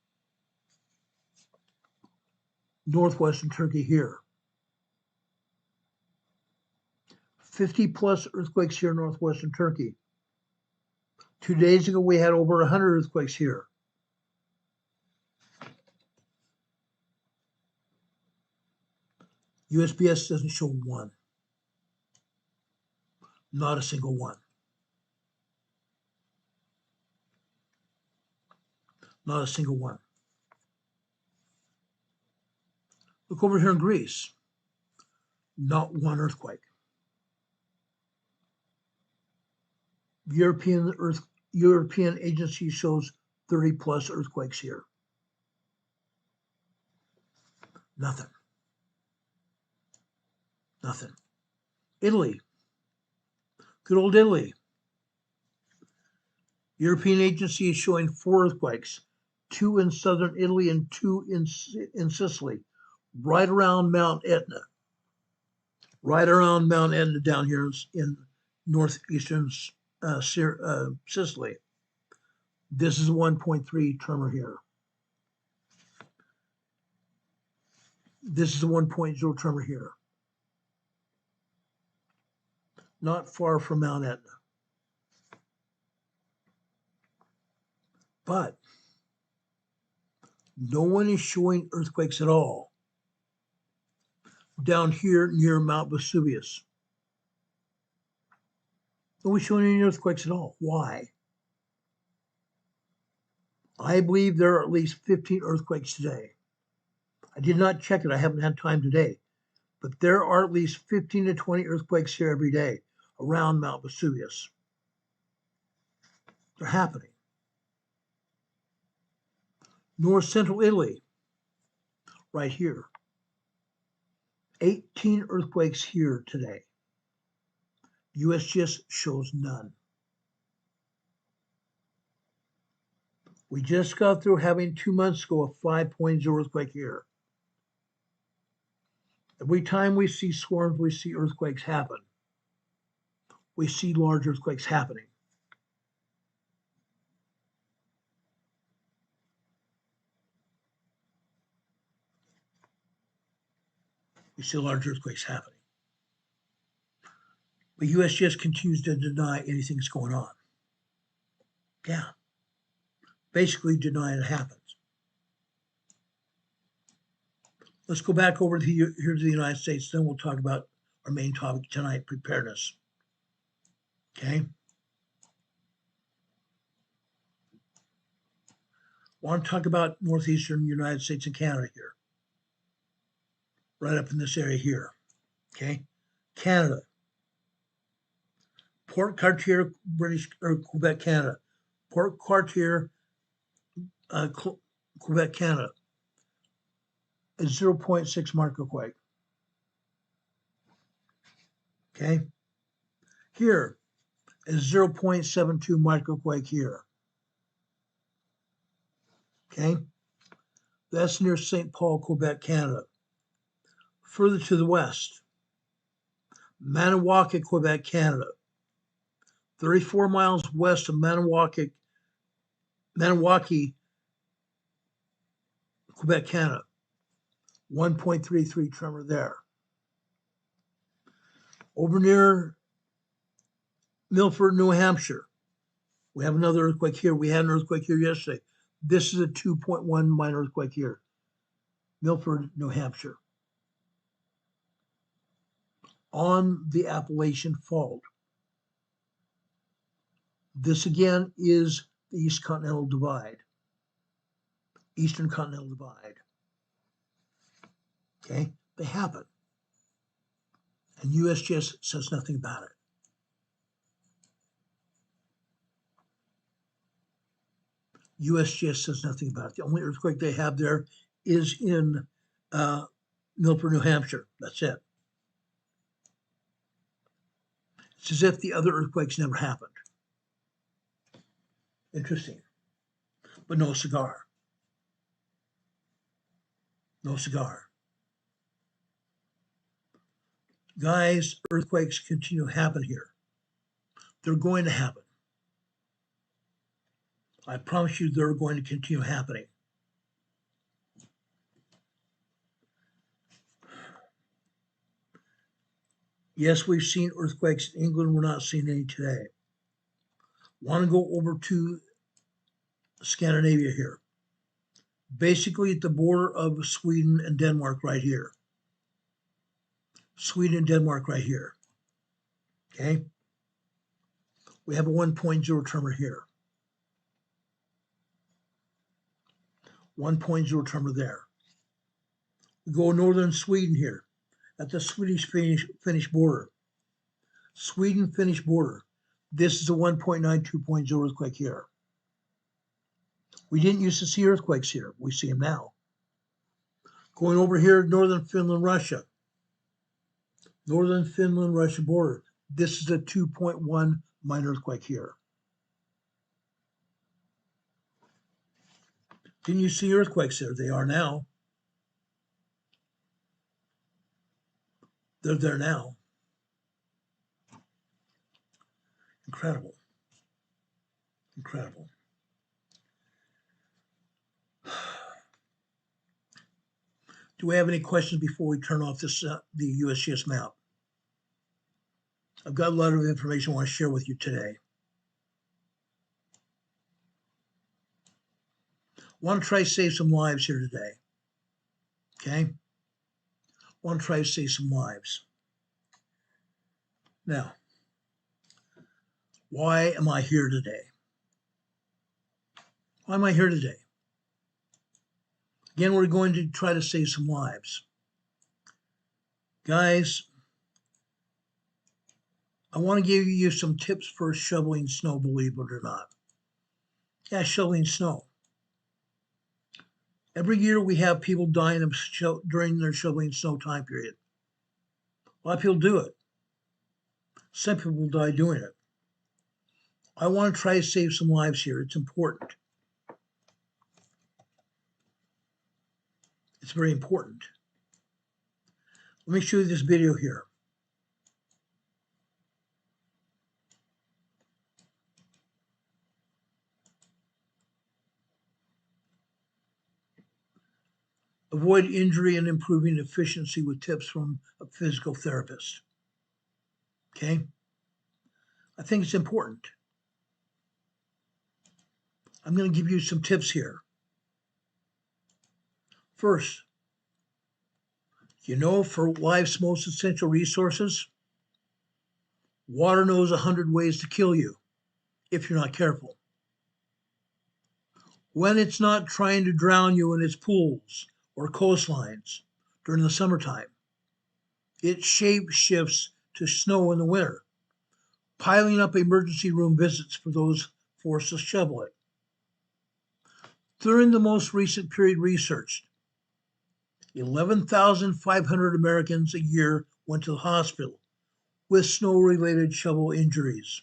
Northwestern Turkey here. 50 plus earthquakes here in northwestern Turkey. 2 days ago, we had over 100 earthquakes here. USGS doesn't show one. Not a single one. Not a single one. Look over here in Greece. Not one earthquake. European agency shows 30 plus earthquakes here. Nothing. Nothing. Italy. Good old Italy. European agency is showing 4 earthquakes, 2 in southern Italy and 2 in Sicily, right around Mount Etna. Right around Mount Etna down here in northeastern Sicily. This is a 1.3 tremor here. This is a 1.0 tremor here. Not far from Mount Etna. But no one is showing earthquakes at all down here near Mount Vesuvius. No one's showing any earthquakes at all. Why? I believe there are at least 15 earthquakes today. I did not check it. I haven't had time today. But there are at least 15 to 20 earthquakes here every day around Mount Vesuvius. They're happening. North central Italy, right here. 18 earthquakes here today. USGS shows none. We just got through having 2 months ago a 5.0 earthquake here. Every time we see swarms, we see earthquakes happen. We see large earthquakes happening. We see large earthquakes happening. But USGS continues to deny anything's going on. Yeah. Basically denying it happens. Let's go back over to here to the United States, then we'll talk about our main topic tonight, preparedness. Okay? Want to talk about northeastern United States and Canada here. Right up in this area here. Okay? Canada. Port Cartier, Quebec, Canada. Port Cartier, Quebec, Canada. A 0.6 microquake. Okay? Here is 0.72 microquake here. Okay? That's near St. Paul, Quebec, Canada. Further to the west, Maniwaki, Quebec, Canada. 34 miles west of Maniwaki, Quebec, Canada. 1.33 tremor there. Over near Milford, New Hampshire, we have another earthquake here. We had an earthquake here yesterday. This is a 2.1 minor earthquake here. Milford, New Hampshire. On the Appalachian Fault. This again is the East Continental Divide. Eastern Continental Divide. Okay, they happen. And USGS says nothing about it. USGS says nothing about it. The only earthquake they have there is in Milford, New Hampshire. That's it. It's as if the other earthquakes never happened. Interesting. But no cigar. No cigar. Guys, earthquakes continue to happen here. They're going to happen. I promise you they're going to continue happening. Yes, we've seen earthquakes in England. We're not seeing any today. Want to go over to Scandinavia here. Basically at the border of Sweden and Denmark right here. Sweden and Denmark right here. Okay? We have a 1.0 tremor here. 1.0 tremor there. We go northern Sweden here at the Swedish-Finnish border. Sweden-Finnish border. This is a 1.92.0 earthquake here. We didn't used to see earthquakes here. We see them now. Going over here, northern Finland, Russia. Northern Finland, Russia border. This is a 2.1 minor earthquake here. Didn't you see earthquakes there? They are now. They're there now. Incredible. Incredible. Do we have any questions before we turn off this the USGS map? I've got a lot of information I want to share with you today. I want to try to save some lives here today. Okay? I want to try to save some lives. Now, why am I here today? Why am I here today? Again, we're going to try to save some lives. Guys, I want to give you some tips for shoveling snow, believe it or not. Yeah, shoveling snow. Every year we have people dying during their shoveling snow time period. A lot of people do it. Some people die doing it. I want to try to save some lives here. It's important. It's very important. Let me show you this video here. Avoid injury and improving efficiency with tips from a physical therapist. Okay? I think it's important. I'm going to give you some tips here. First, for life's most essential resources, water knows 100 ways to kill you if you're not careful. When it's not trying to drown you in its pools or coastlines during the summertime, it shape shifts to snow in the winter, piling up emergency room visits for those forced to shovel it. During the most recent period researched, 11,500 Americans a year went to the hospital with snow-related shovel injuries.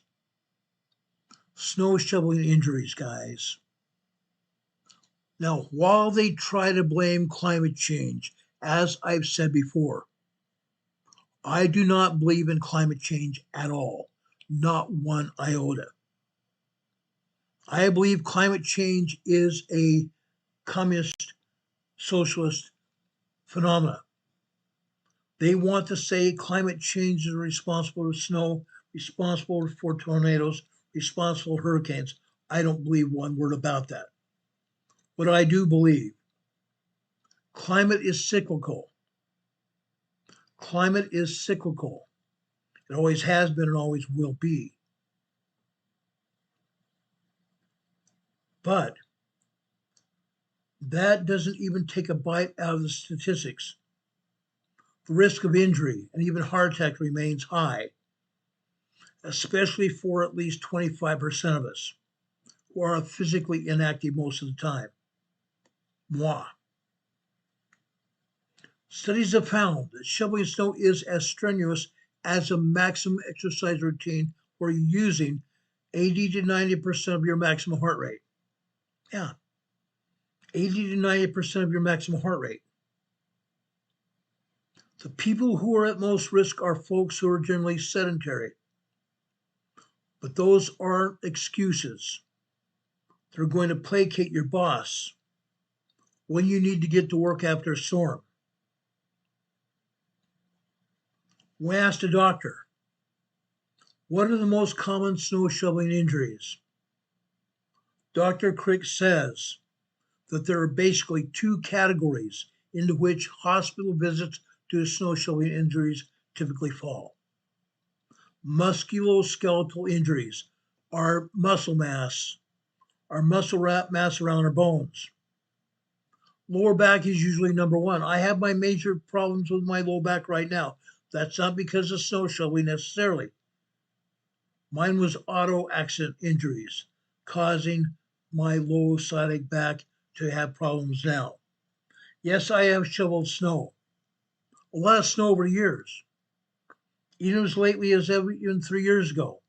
Snow shoveling injuries, guys. Now, while they try to blame climate change, as I've said before, I do not believe in climate change at all, not one iota. I believe climate change is a communist, socialist phenomena. They want to say climate change is responsible for snow, responsible for tornadoes, responsible for hurricanes. I don't believe one word about that. But I do believe climate is cyclical. Climate is cyclical. It always has been and always will be. But that doesn't even take a bite out of the statistics. The risk of injury and even heart attack remains high, especially for at least 25% of us who are physically inactive most of the time. Moi. Studies have found that shoveling snow is as strenuous as a maximum exercise routine where you're using 80 to 90% of your maximum heart rate. Yeah, 80 to 90% of your maximum heart rate. The people who are at most risk are folks who are generally sedentary. But those aren't excuses. They're going to placate your boss when you need to get to work after a storm. We asked a doctor, what are the most common snow shoveling injuries? Dr. Crick says that there are basically two categories into which hospital visits due to snow shoveling injuries typically fall. Musculoskeletal injuries are muscle mass around our bones. Lower back is usually number one. I have my major problems with my low back right now. That's not because of snow shoveling necessarily. Mine was auto accident injuries causing my low sciatic back to have problems now. Yes, I have shoveled snow. A lot of snow over years. Even as lately as even 3 years ago.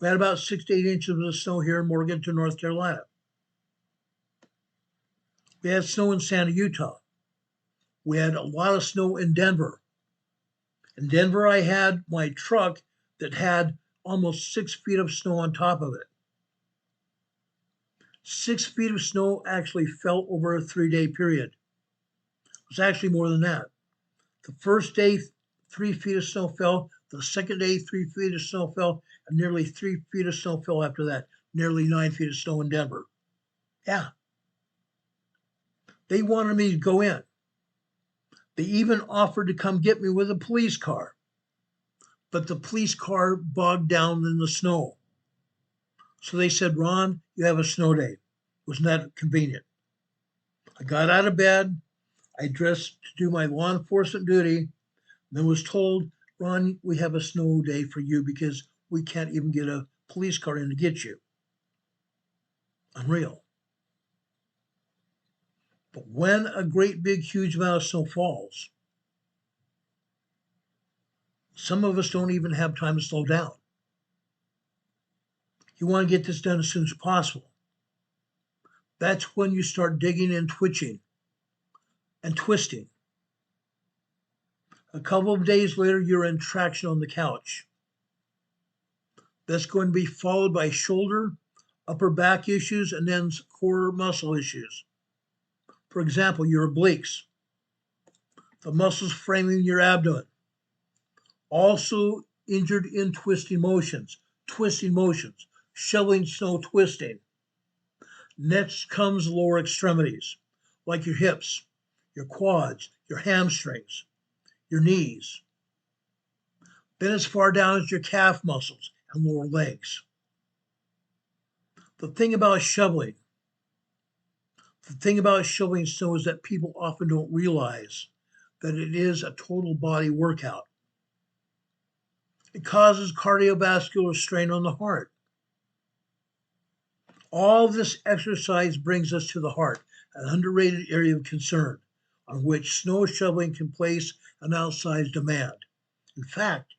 We had about 6 to 8 inches of snow here in Morganton, North Carolina. We had snow in Santa, Utah. We had a lot of snow in Denver. In Denver, I had my truck that had almost 6 feet of snow on top of it. 6 feet of snow actually fell over a 3-day period. It was actually more than that. The first day, 3 feet of snow fell. The second day, 3 feet of snow fell, and nearly 3 feet of snow fell after that. Nearly 9 feet of snow in Denver. Yeah. They wanted me to go in. They even offered to come get me with a police car. But the police car bogged down in the snow. So they said, Ron, you have a snow day. Wasn't that convenient? I got out of bed. I dressed to do my law enforcement duty. Then was told, Ron, we have a snow day for you because we can't even get a police car in to get you. Unreal. But when a great big huge amount of snow falls, some of us don't even have time to slow down. You want to get this done as soon as possible. That's when you start digging and twitching and twisting. A couple of days later, you're in traction on the couch. That's going to be followed by shoulder, upper back issues, and then core muscle issues. For example, your obliques, the muscles framing your abdomen. Also injured in twisting motions, shoveling snow, twisting. Next comes lower extremities, like your hips, your quads, your hamstrings, your knees. Then as far down as your calf muscles and lower legs. The thing about shoveling snow is that people often don't realize that it is a total body workout. It causes cardiovascular strain on the heart. All this exercise brings us to the heart, an underrated area of concern on which snow shoveling can place an outsized demand. In fact,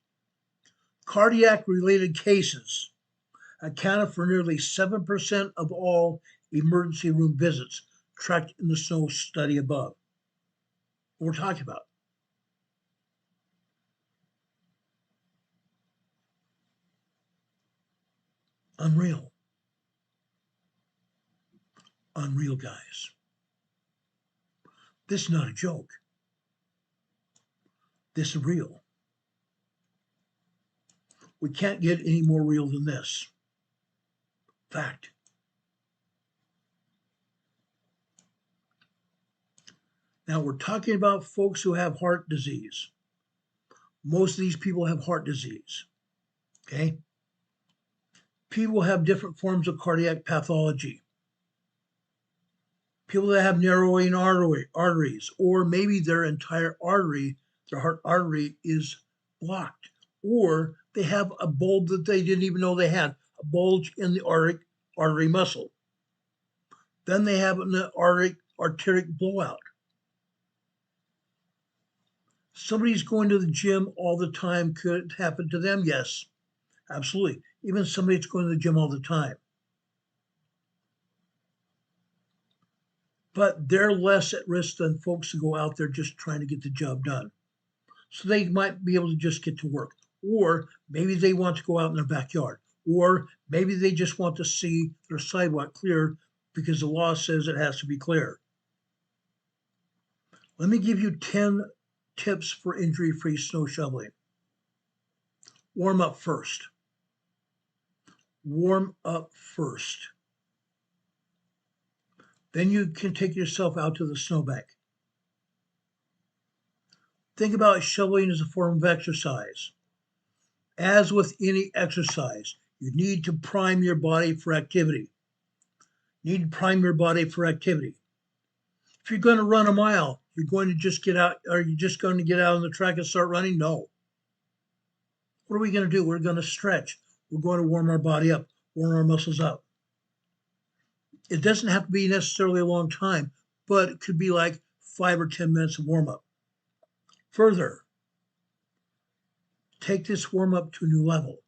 cardiac-related cases accounted for nearly 7% of all emergency room visits tracked in the snow study above. What we're talking about. Unreal. Unreal, guys. This is not a joke. This is real. We can't get any more real than this. Fact. Now we're talking about folks who have heart disease. Most of these people have heart disease. Okay? People have different forms of cardiac pathology. People that have narrowing arteries, or maybe their entire artery, their heart artery is blocked, or they have a bulb that they didn't even know they had, a bulge in the artery muscle. Then they have an arterial blowout. Somebody's going to the gym all the time. Could it happen to them? Yes, absolutely. Even somebody that's going to the gym all the time. But they're less at risk than folks who go out there just trying to get the job done. So they might be able to just get to work. Or maybe they want to go out in their backyard. Or maybe they just want to see their sidewalk clear because the law says it has to be clear. Let me give you 10 tips for injury-free snow shoveling. Warm up first. Warm up first. Then you can take yourself out to the snowbank. Think about shoveling as a form of exercise. As with any exercise, you need to prime your body for activity. If you're going to run a mile, you're going to just get out. Are you just going to get out on the track and start running? No. What are we going to do? We're going to stretch. We're going to warm our body up, warm our muscles up. It doesn't have to be necessarily a long time, but it could be like 5 or 10 minutes of warm up. Further, take this warm up to a new level.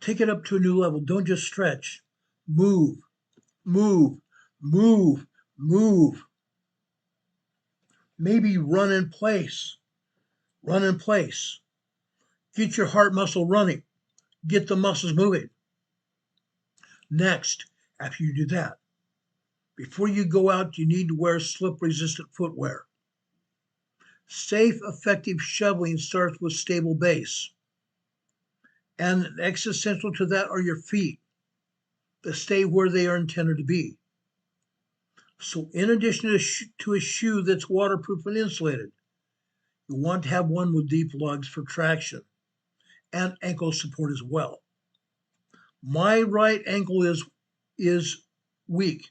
Take it up to a new level. Don't just stretch. Move, move, move, move. Maybe run in place. Run in place. Get your heart muscle running. Get the muscles moving. Next, after you do that, before you go out, you need to wear slip-resistant footwear. Safe, effective shoveling starts with stable base. And existential to that are your feet that stay where they are intended to be. So in addition to a shoe that's waterproof and insulated, you want to have one with deep lugs for traction and ankle support as well. My right ankle is weak.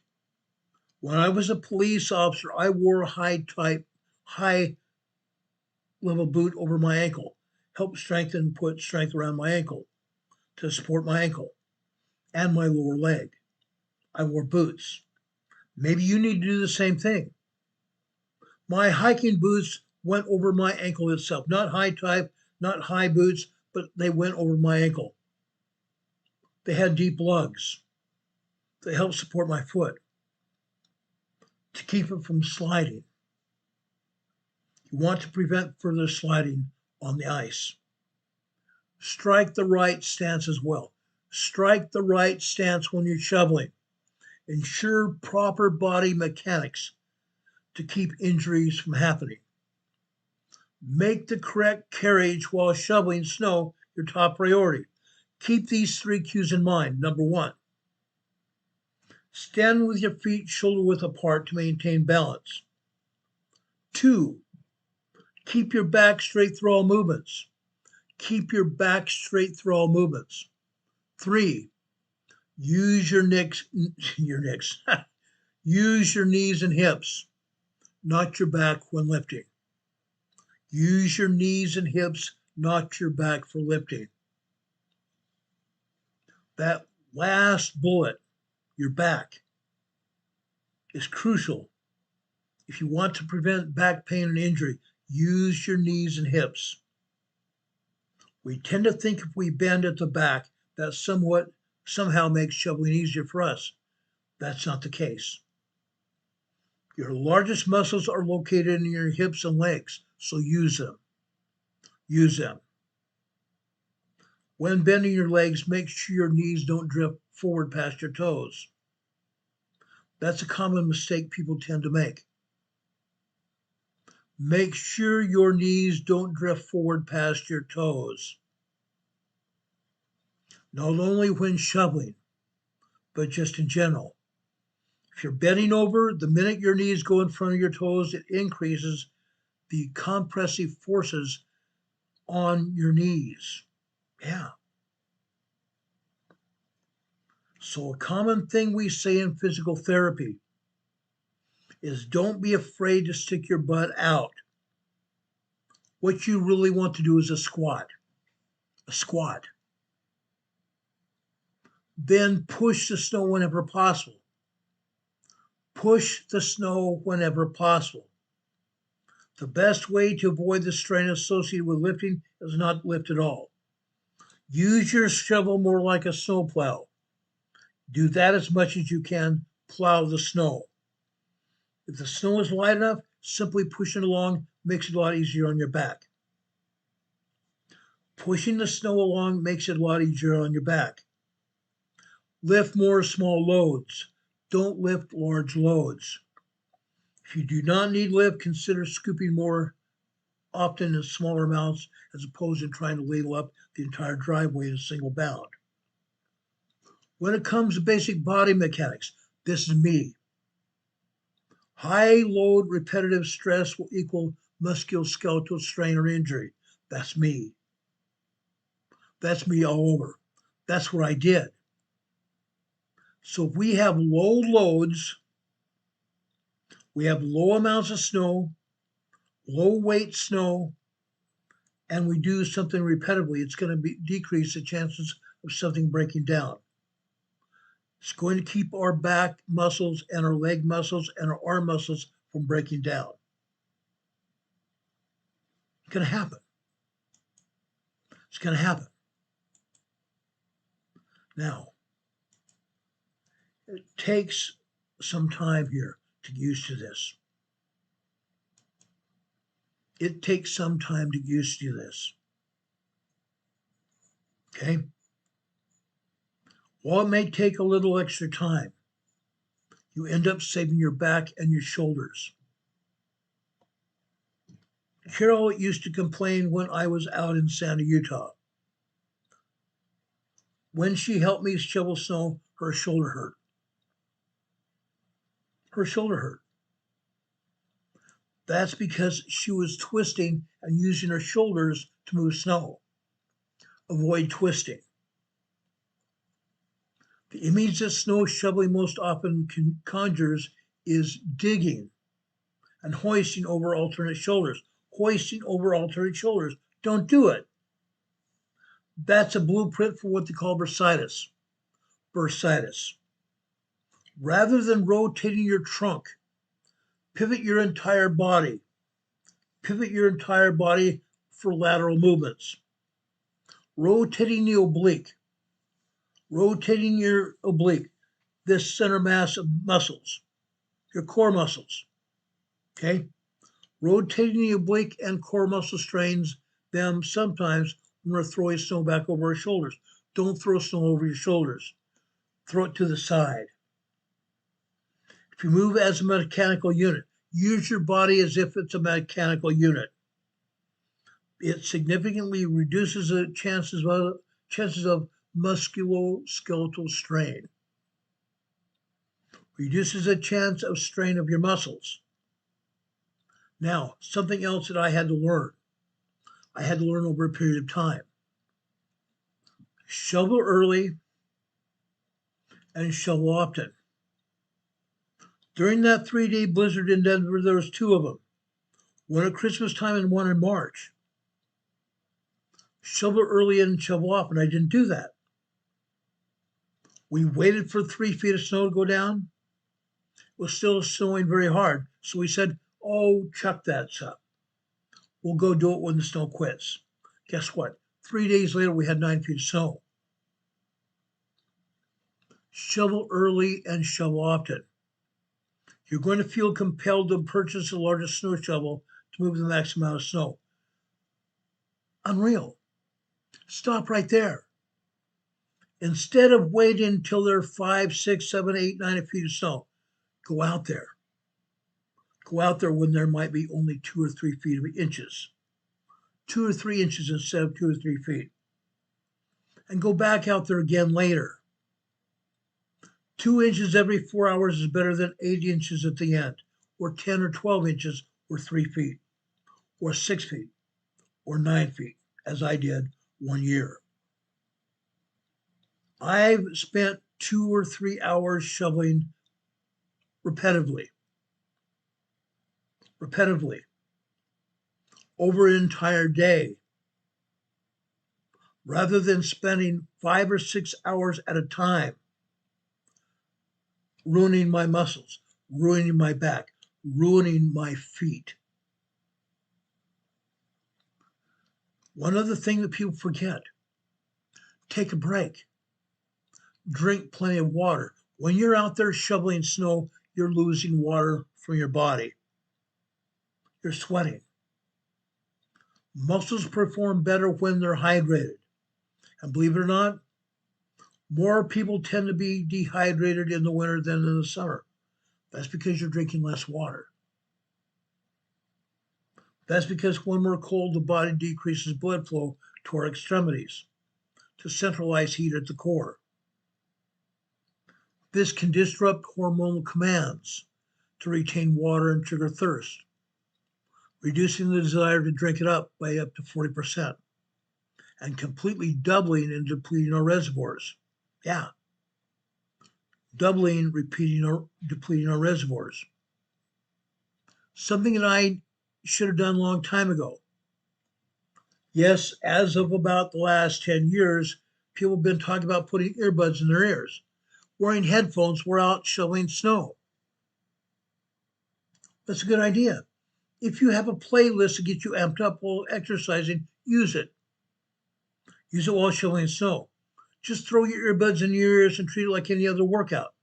When I was a police officer, I wore a high level boot over my ankle, help put strength around my ankle to support my ankle and my lower leg. I wore boots. Maybe you need to do the same thing. My hiking boots went over my ankle itself, not high type, not high boots, but they went over my ankle. They had deep lugs. They helped support my foot to keep it from sliding. You want to prevent further sliding on the ice. Strike the right stance as well. Strike the right stance when you're shoveling. Ensure proper body mechanics to keep injuries from happening. Make the correct carriage while shoveling snow your top priority. Keep these 3 cues in mind. Number 1, stand with your feet shoulder width apart to maintain balance. 2, keep your back straight through all movements. Keep your back straight through all movements. 3, use your use your knees and hips, not your back when lifting. Use your knees and hips, not your back for lifting. That last bullet, your back, is crucial. If you want to prevent back pain and injury, use your knees and hips. We tend to think if we bend at the back, that somehow makes shoveling easier for us. That's not the case. Your largest muscles are located in your hips and legs, so use them. Use them. When bending your legs, make sure your knees don't drift forward past your toes. That's a common mistake people tend to make. Make sure your knees don't drift forward past your toes. Not only when shoveling, but just in general. If you're bending over, the minute your knees go in front of your toes, it increases the compressive forces on your knees. Yeah. So a common thing we say in physical therapy is don't be afraid to stick your butt out. What you really want to do is a squat. A squat. Then push the snow whenever possible. Push the snow whenever possible. The best way to avoid the strain associated with lifting is not lift at all. Use your shovel more like a snowplow. Do that as much as you can. Plow the snow. If the snow is light enough, simply push it along makes it a lot easier on your back. Pushing the snow along makes it a lot easier on your back. Lift more small loads. Don't lift large loads. If you do not need lift, consider scooping more often in smaller amounts as opposed to trying to ladle up the entire driveway in a single bound. When it comes to basic body mechanics, this is me. High load repetitive stress will equal musculoskeletal strain or injury. That's me. That's me all over. That's what I did. So if we have low loads, we have low amounts of snow, low weight snow, and we do something repetitively, it's going to decrease the chances of something breaking down. It's going to keep our back muscles and our leg muscles and our arm muscles from breaking down. It's going to happen. It's going to happen. Now, it takes some time here to get used to this. It takes some time to get used to this. Okay? While it may take a little extra time, you end up saving your back and your shoulders. Carol used to complain when I was out in Santa, Utah. When she helped me shovel snow, her shoulder hurt. Her shoulder hurt. That's because she was twisting and using her shoulders to move snow. Avoid twisting. The image that snow shoveling most often conjures is digging and hoisting over alternate shoulders. Hoisting over alternate shoulders. Don't do it. That's a blueprint for what they call bursitis. Bursitis. Rather than rotating your trunk, pivot your entire body. Pivot your entire body for lateral movements. Rotating the oblique. Rotating your oblique, this center mass of muscles, your core muscles. Okay? Rotating the oblique and core muscle strains them sometimes when we're throwing snow back over our shoulders. Don't throw snow over your shoulders. Throw it to the side. If you move as a mechanical unit, use your body as if it's a mechanical unit. It significantly reduces the chances of musculoskeletal strain. Reduces the chance of strain of your muscles. Now, something else that I had to learn. I had to learn over a period of time. Shovel early and shovel often. During that 3-day blizzard in Denver, there was 2 of them. One at Christmas time and one in March. Shovel early and shovel often. I didn't do that. We waited for 3 feet of snow to go down. It was still snowing very hard. So we said, oh, chuck that stuff. We'll go do it when the snow quits. Guess what? 3 days later, we had 9 feet of snow. Shovel early and shovel often. You're going to feel compelled to purchase the largest snow shovel to move the maximum amount of snow. Unreal. Stop right there. Instead of waiting until there are 5, 6, 7, 8, 9 feet of snow, go out there. Go out there when there might be only 2 or 3 feet of inches. 2 or 3 inches instead of 2 or 3 feet. And go back out there again later. 2 inches every 4 hours is better than 8 inches at the end, or 10 or 12 inches, or 3 feet, or 6 feet, or 9 feet, as I did 1 year. I've spent 2 or 3 hours shoveling repetitively, over an entire day, rather than spending 5 or 6 hours at a time, ruining my muscles, ruining my back, ruining my feet. One other thing that people forget, take a break. Drink plenty of water. When you're out there shoveling snow, you're losing water from your body. You're sweating. Muscles perform better when they're hydrated. And believe it or not, more people tend to be dehydrated in the winter than in the summer. That's because you're drinking less water. That's because when we're cold, the body decreases blood flow to our extremities to centralize heat at the core. This can disrupt hormonal commands to retain water and trigger thirst, reducing the desire to drink it up by up to 40%, and completely doubling and depleting our reservoirs. Yeah, doubling, depleting our reservoirs. Something that I should have done a long time ago. Yes, as of about the last 10 years, people have been talking about putting earbuds in their ears. Wearing headphones, we're out shoveling snow. That's a good idea. If you have a playlist to get you amped up while exercising, use it. Use it while shoveling snow. Just throw your earbuds in your ears and treat it like any other workout.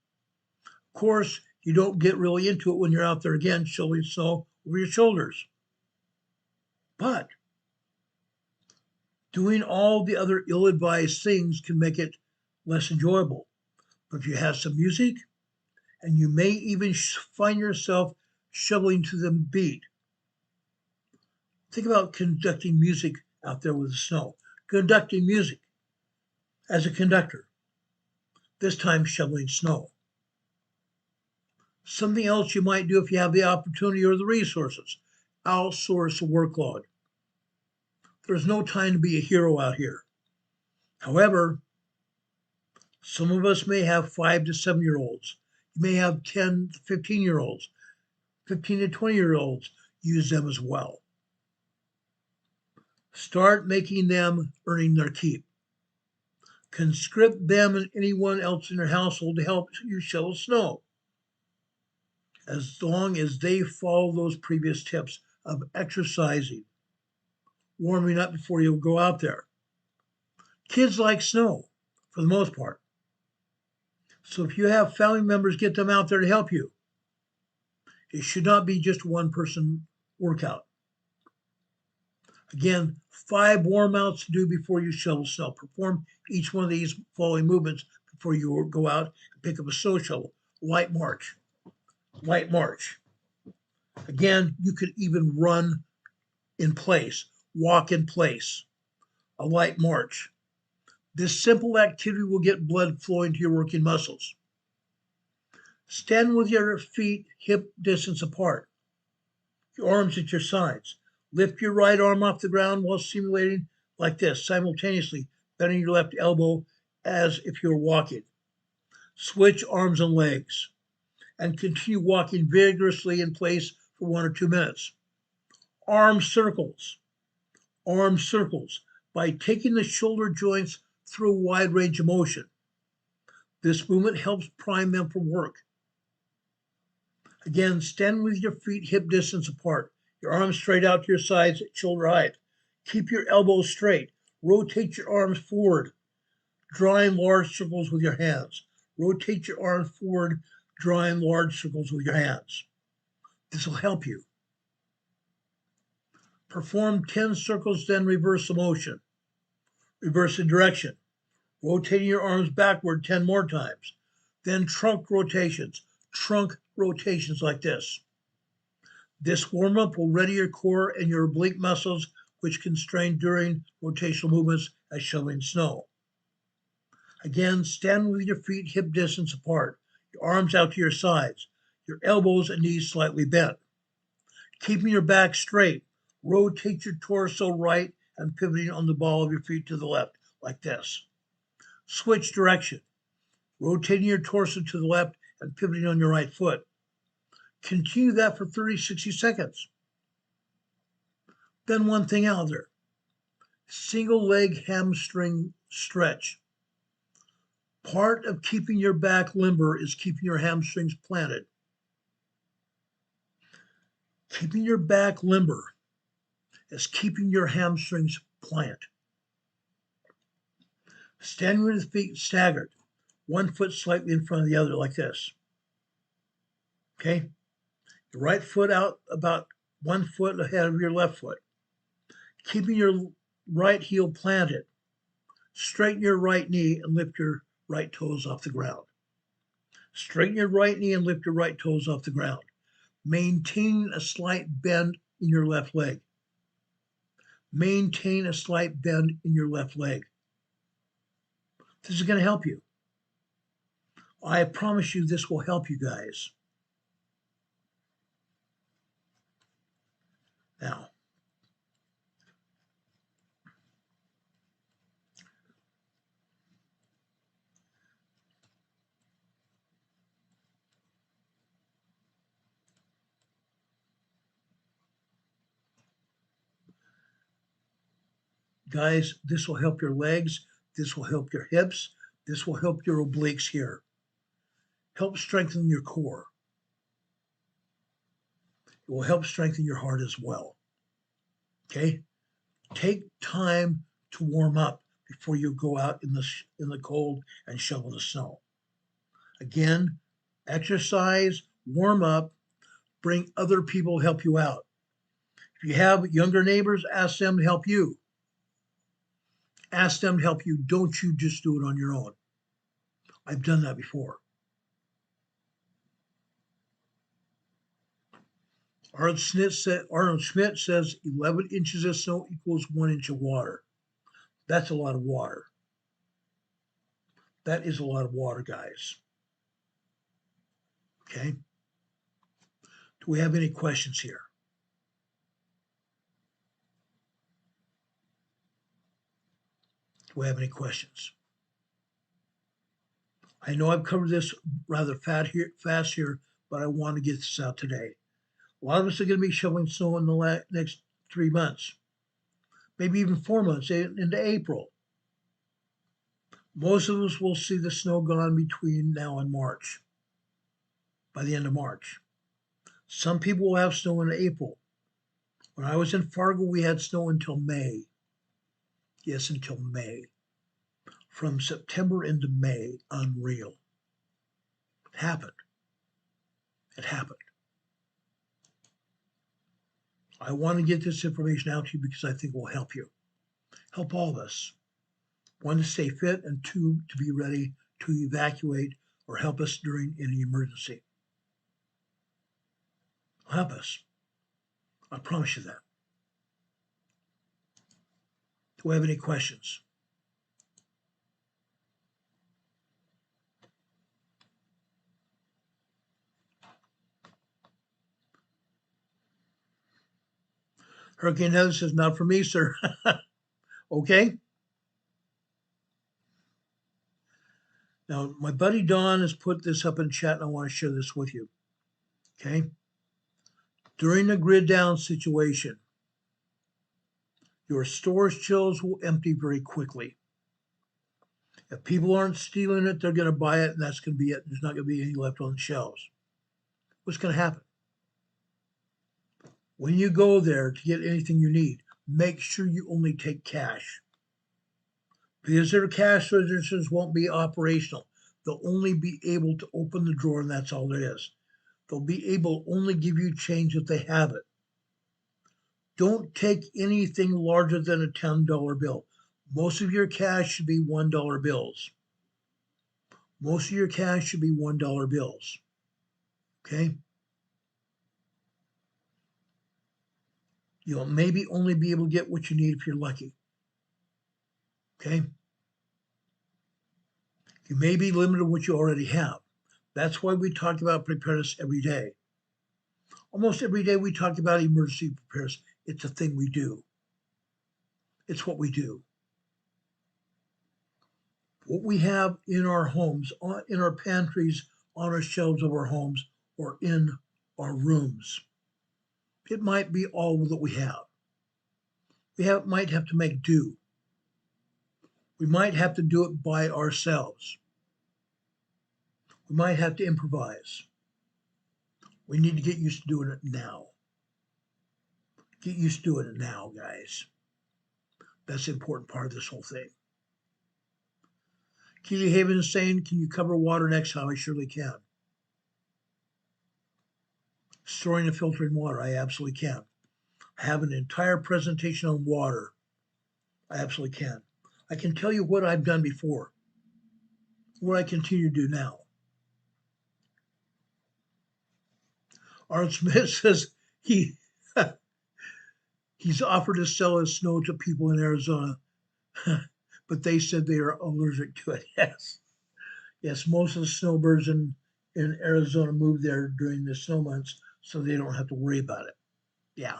Of course, you don't get really into it when you're out there again shoveling snow over your shoulders. But doing all the other ill-advised things can make it less enjoyable. But if you have some music, and you may even find yourself shoveling to the beat. Think about conducting music out there with the snow. Conducting music as a conductor, this time shoveling snow. Something else you might do if you have the opportunity or the resources, outsource the workload. There's no time to be a hero out here. However, some of us may have 5 to 7-year-olds. You may have 10 to 15-year-olds, 15 to 20-year-olds. Use them as well. Start making them earning their keep. Conscript them and anyone else in your household to help you shovel snow. as long as they follow those previous tips of exercising, warming up before you go out there. Kids like snow for the most part. So if you have family members, get them out there to help you. It should not be just one person workout. Again, 5 warm outs to do before you shovel snow. Perform each one of these following movements before you go out and pick up a snow shovel. Light march. Light march. Again, you could even run in place, walk in place. A light march. This simple activity will get blood flowing to your working muscles. Stand with your feet hip distance apart, your arms at your sides. Lift your right arm off the ground while simulating like this, simultaneously bending your left elbow as if you were walking. Switch arms and legs and continue walking vigorously in place for 1 or 2 minutes. Arm circles. Arm circles by taking the shoulder joints through a wide range of motion. This movement helps prime them for work. Again, stand with your feet hip distance apart, your arms straight out to your sides at shoulder height. Keep your elbows straight. Rotate your arms forward, drawing large circles with your hands. Rotate your arms forward, drawing large circles with your hands. This will help you. Perform 10 circles, then reverse the motion. Reverse the direction. Rotating your arms backward 10 more times. Then trunk rotations like this. This warm-up will ready your core and your oblique muscles, which can strain during rotational movements as shoveling snow. Again, stand with your feet hip distance apart, your arms out to your sides, your elbows and knees slightly bent. Keeping your back straight, rotate your torso right and pivoting on the ball of your feet to the left, like this. Switch direction, rotating your torso to the left and pivoting on your right foot. Continue that for 30-60 seconds. Then one thing out there, single leg hamstring stretch. Part of keeping your back limber is keeping your hamstrings planted. Keeping your back limber is keeping your hamstrings plant. Stand with the feet staggered, one foot slightly in front of the other like this. Okay? The right foot out about 1 foot ahead of your left foot. Keeping your right heel planted. Straighten your right knee and lift your right toes off the ground. Straighten your right knee and lift your right toes off the ground. Maintain a slight bend in your left leg. Maintain a slight bend in your left leg. This is going to help you. I promise you this will help you guys. Now, guys, this will help your legs. This will help your hips. This will help your obliques here. Help strengthen your core. It will help strengthen your heart as well. Okay? Take time to warm up before you go out in the cold and shovel the snow. Again, exercise, warm up, bring other people to help you out. If you have younger neighbors, ask them to help you. Ask them to help you. Don't you just do it on your own. I've done that before. Arnold Schmidt says 11 inches of snow equals 1 inch of water. That's a lot of water. That is a lot of water, guys. Okay? Do we have any questions here? Do we have any questions? I know I've covered this rather fast here, but I want to get this out today. A lot of us are going to be shoveling snow in the next 3 months, maybe even 4 months into April. Most of us will see the snow gone between now and March, by the end of March. Some people will have snow in April. When I was in Fargo, we had snow until May. Yes, until May. From September into May, unreal. It happened. It happened. I want to get this information out to you because I think it will help you. Help all of us. One, to stay fit, and two, to be ready to evacuate or help us during any emergency. Help us. I promise you that. Do we have any questions? Hurricane Heather says, not for me, sir. Okay. Now, my buddy Don has put this up in chat, and I want to share this with you. Okay. During the grid down situation, your storage shelves will empty very quickly. If people aren't stealing it, they're going to buy it, and that's going to be it. There's not going to be any left on the shelves. What's going to happen? When you go there to get anything you need, make sure you only take cash. Because their cash registers won't be operational. They'll only be able to open the drawer, and that's all it is. They'll be able to only give you change if they have it. Don't take anything larger than a $10 bill. Most of your cash should be $1 bills. Most of your cash should be $1 bills. Okay? You'll maybe only be able to get what you need if you're lucky. Okay? You may be limited to what you already have. That's why we talk about preparedness every day. Almost every day we talk about emergency preparedness. It's a thing we do. It's what we do. What we have in our homes, in our pantries, on our shelves of our homes, or in our rooms. It might be all that we have. Might have to make do. We might have to do it by ourselves. We might have to improvise. We need to get used to doing it now. Get used to doing it now, guys. That's the important part of this whole thing. Keely Haven is saying, can you cover water next time? I surely can. Storing and filtering water, I absolutely can. I have an entire presentation on water. I absolutely can. I can tell you what I've done before, what I continue to do now. Art Smith says he's offered to sell his snow to people in Arizona, but they said they are allergic to it. Yes, most of the snowbirds in Arizona move there during the snow months, so they don't have to worry about it. Yeah,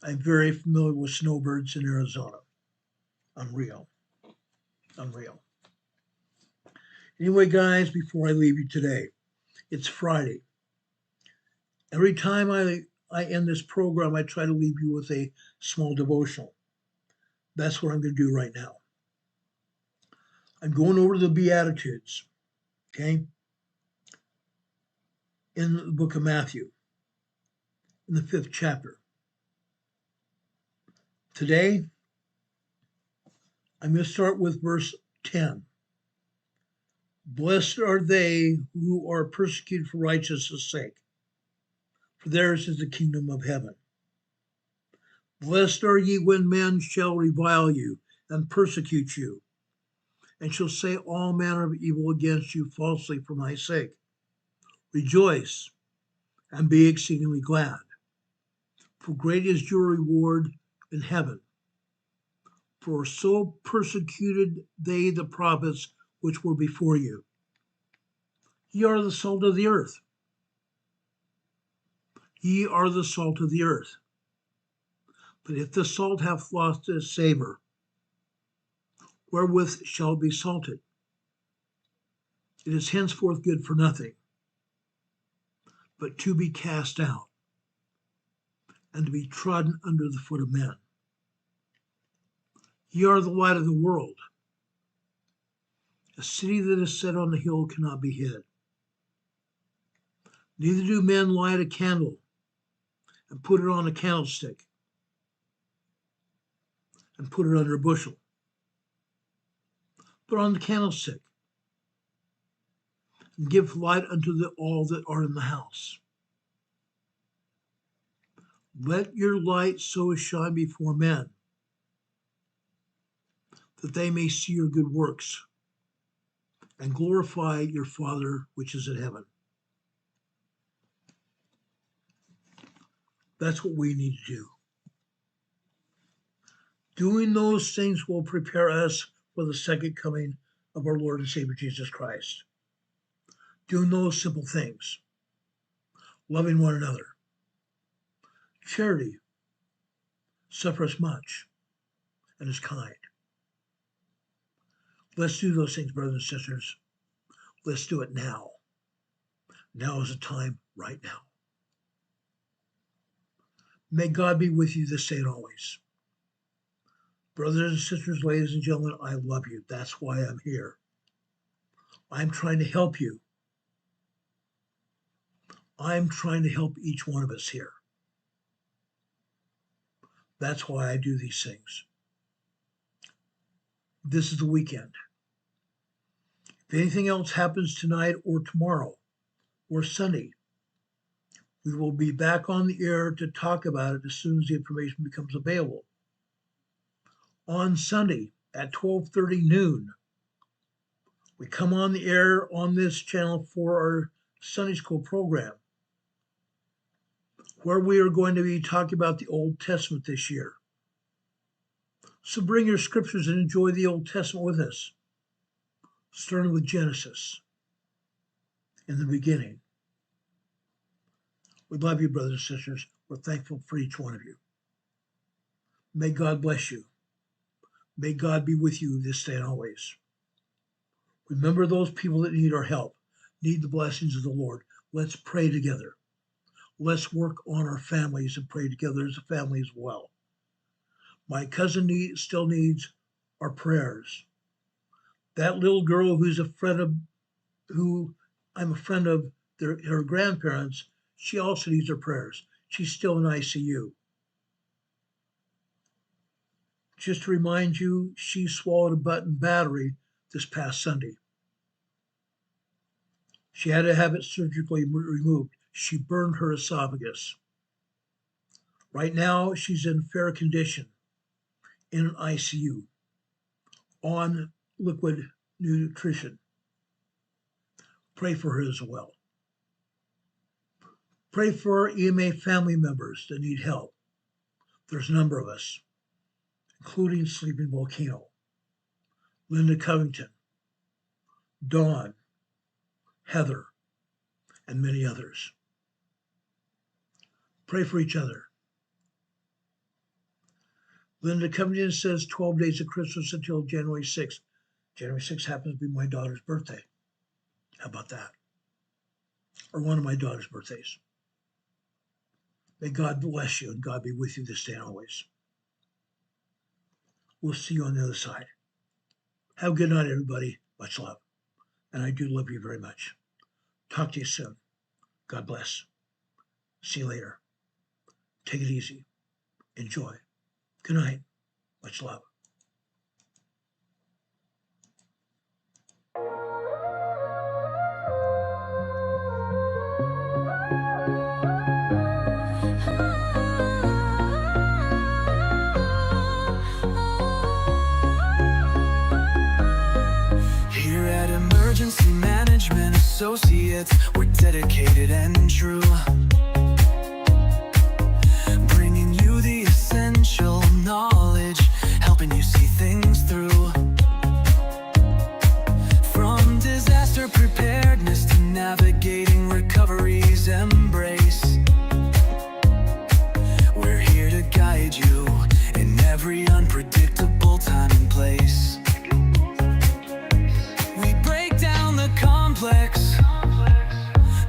I'm very familiar with snowbirds in Arizona. Unreal. Anyway, guys, before I leave you today, it's Friday. Every time I end this program, I try to leave you with a small devotional. That's what I'm going to do right now. I'm going over the Beatitudes, okay? In the book of Matthew, in the 5th chapter. Today, I'm going to start with verse 10. Blessed are they who are persecuted for righteousness' sake, for theirs is the kingdom of heaven. Blessed are ye when men shall revile you and persecute you, and shall say all manner of evil against you falsely for my sake. Rejoice and be exceedingly glad, for great is your reward in heaven. For so persecuted they the prophets which were before you. Ye are the salt of the earth. Ye are the salt of the earth. But if the salt hath lost its savor, wherewith shall it be salted? It is henceforth good for nothing, but to be cast out, and to be trodden under the foot of men. Ye are the light of the world. A city that is set on the hill cannot be hid. Neither do men light a candle and put it on a candlestick and put it under a bushel, but on the candlestick, and give light unto all that are in the house. Let your light so shine before men, that they may see your good works and glorify your Father which is in heaven. That's what we need to do. Doing those things will prepare us for the second coming of our Lord and Savior Jesus Christ. Doing those simple things. Loving one another. Charity suffereth much and is kind. Let's do those things, brothers and sisters. Let's do it now. Now is the time, right now. May God be with you this day and always. Brothers and sisters, ladies and gentlemen, I love you. That's why I'm here. I'm trying to help you. I'm trying to help each one of us here. That's why I do these things. This is the weekend. If anything else happens tonight or tomorrow or Sunday, we will be back on the air to talk about it as soon as the information becomes available. On Sunday at 12:30 noon, we come on the air on this channel for our Sunday school program, where we are going to be talking about the Old Testament this year. So bring your scriptures and enjoy the Old Testament with us, starting with Genesis, in the beginning. We love you, brothers and sisters. We're thankful for each one of you. May God bless you. May God be with you this day and always. Remember those people that need our help, need the blessings of the Lord. Let's pray together. Let's work on our families and pray together as a family as well. My cousin still needs our prayers. That little girl who I'm a friend of, her grandparents, she also needs our prayers. She's still in ICU. Just to remind you, she swallowed a button battery this past Sunday. She had to have it surgically removed. She burned her esophagus. Right now, she's in fair condition in an ICU on liquid nutrition. Pray for her as well. Pray for our EMA family members that need help. There's a number of us, including Sleeping Volcano, Linda Covington, Dawn, Heather, and many others. Pray for each other. Linda Covington says 12 days of Christmas until January 6th. January 6th happens to be my daughter's birthday. How about that? Or one of my daughter's birthdays. May God bless you and God be with you this day and always. We'll see you on the other side. Have a good night, everybody. Much love. And I do love you very much. Talk to you soon. God bless. See you later. Take it easy. Enjoy. Good night. Much love. Here at Emergency Management Associates, we're dedicated and true, bringing you the essential knowledge, helping you see things through. From disaster preparedness to navigating recovery's embrace, we're here to guide you in every unpredictable time and place. We break down the complex,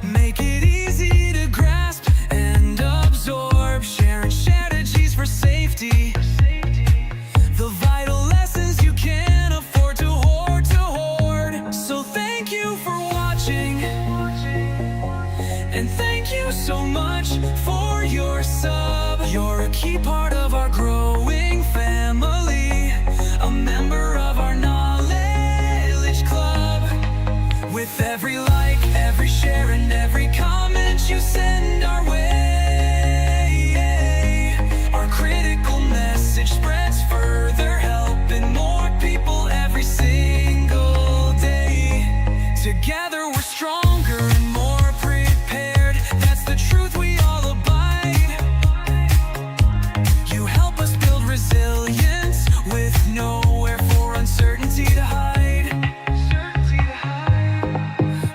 make it easy to grasp and absorb, sharing strategies for safety, the vital lessons you can't afford to hoard. So thank you for watching And thank you so much for your sub. You're a key part of our growing family, a member of our knowledge club. With every like, every share, and every comment you send our way, our critical message spreads further, helping more people every single day. Together we're stronger and more prepared. That's the truth we all abide. You help us build resilience with nowhere for uncertainty to hide.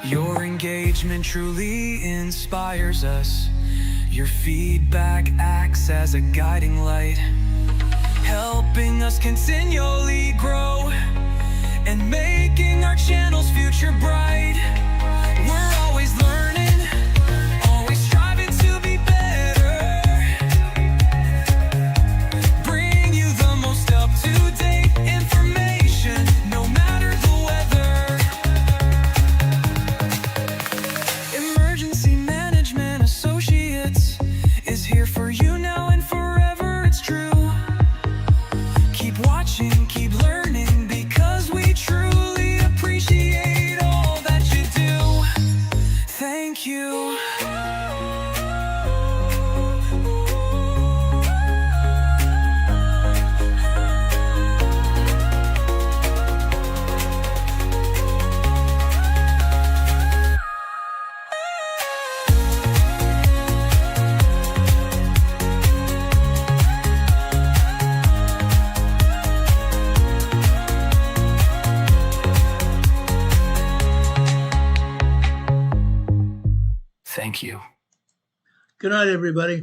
Your engagement truly inspires us. Your feedback acts as a guiding light, helping us continually grow and making our channel's future bright. We're always learning, always striving to be better. Bring you the most up-to-date information, no matter the weather. Emergency Management Associates is here for you now and forever, it's true. Keep watching, keep learning, because we truly appreciate all that you do. Thank you. Thank you. Good night, everybody.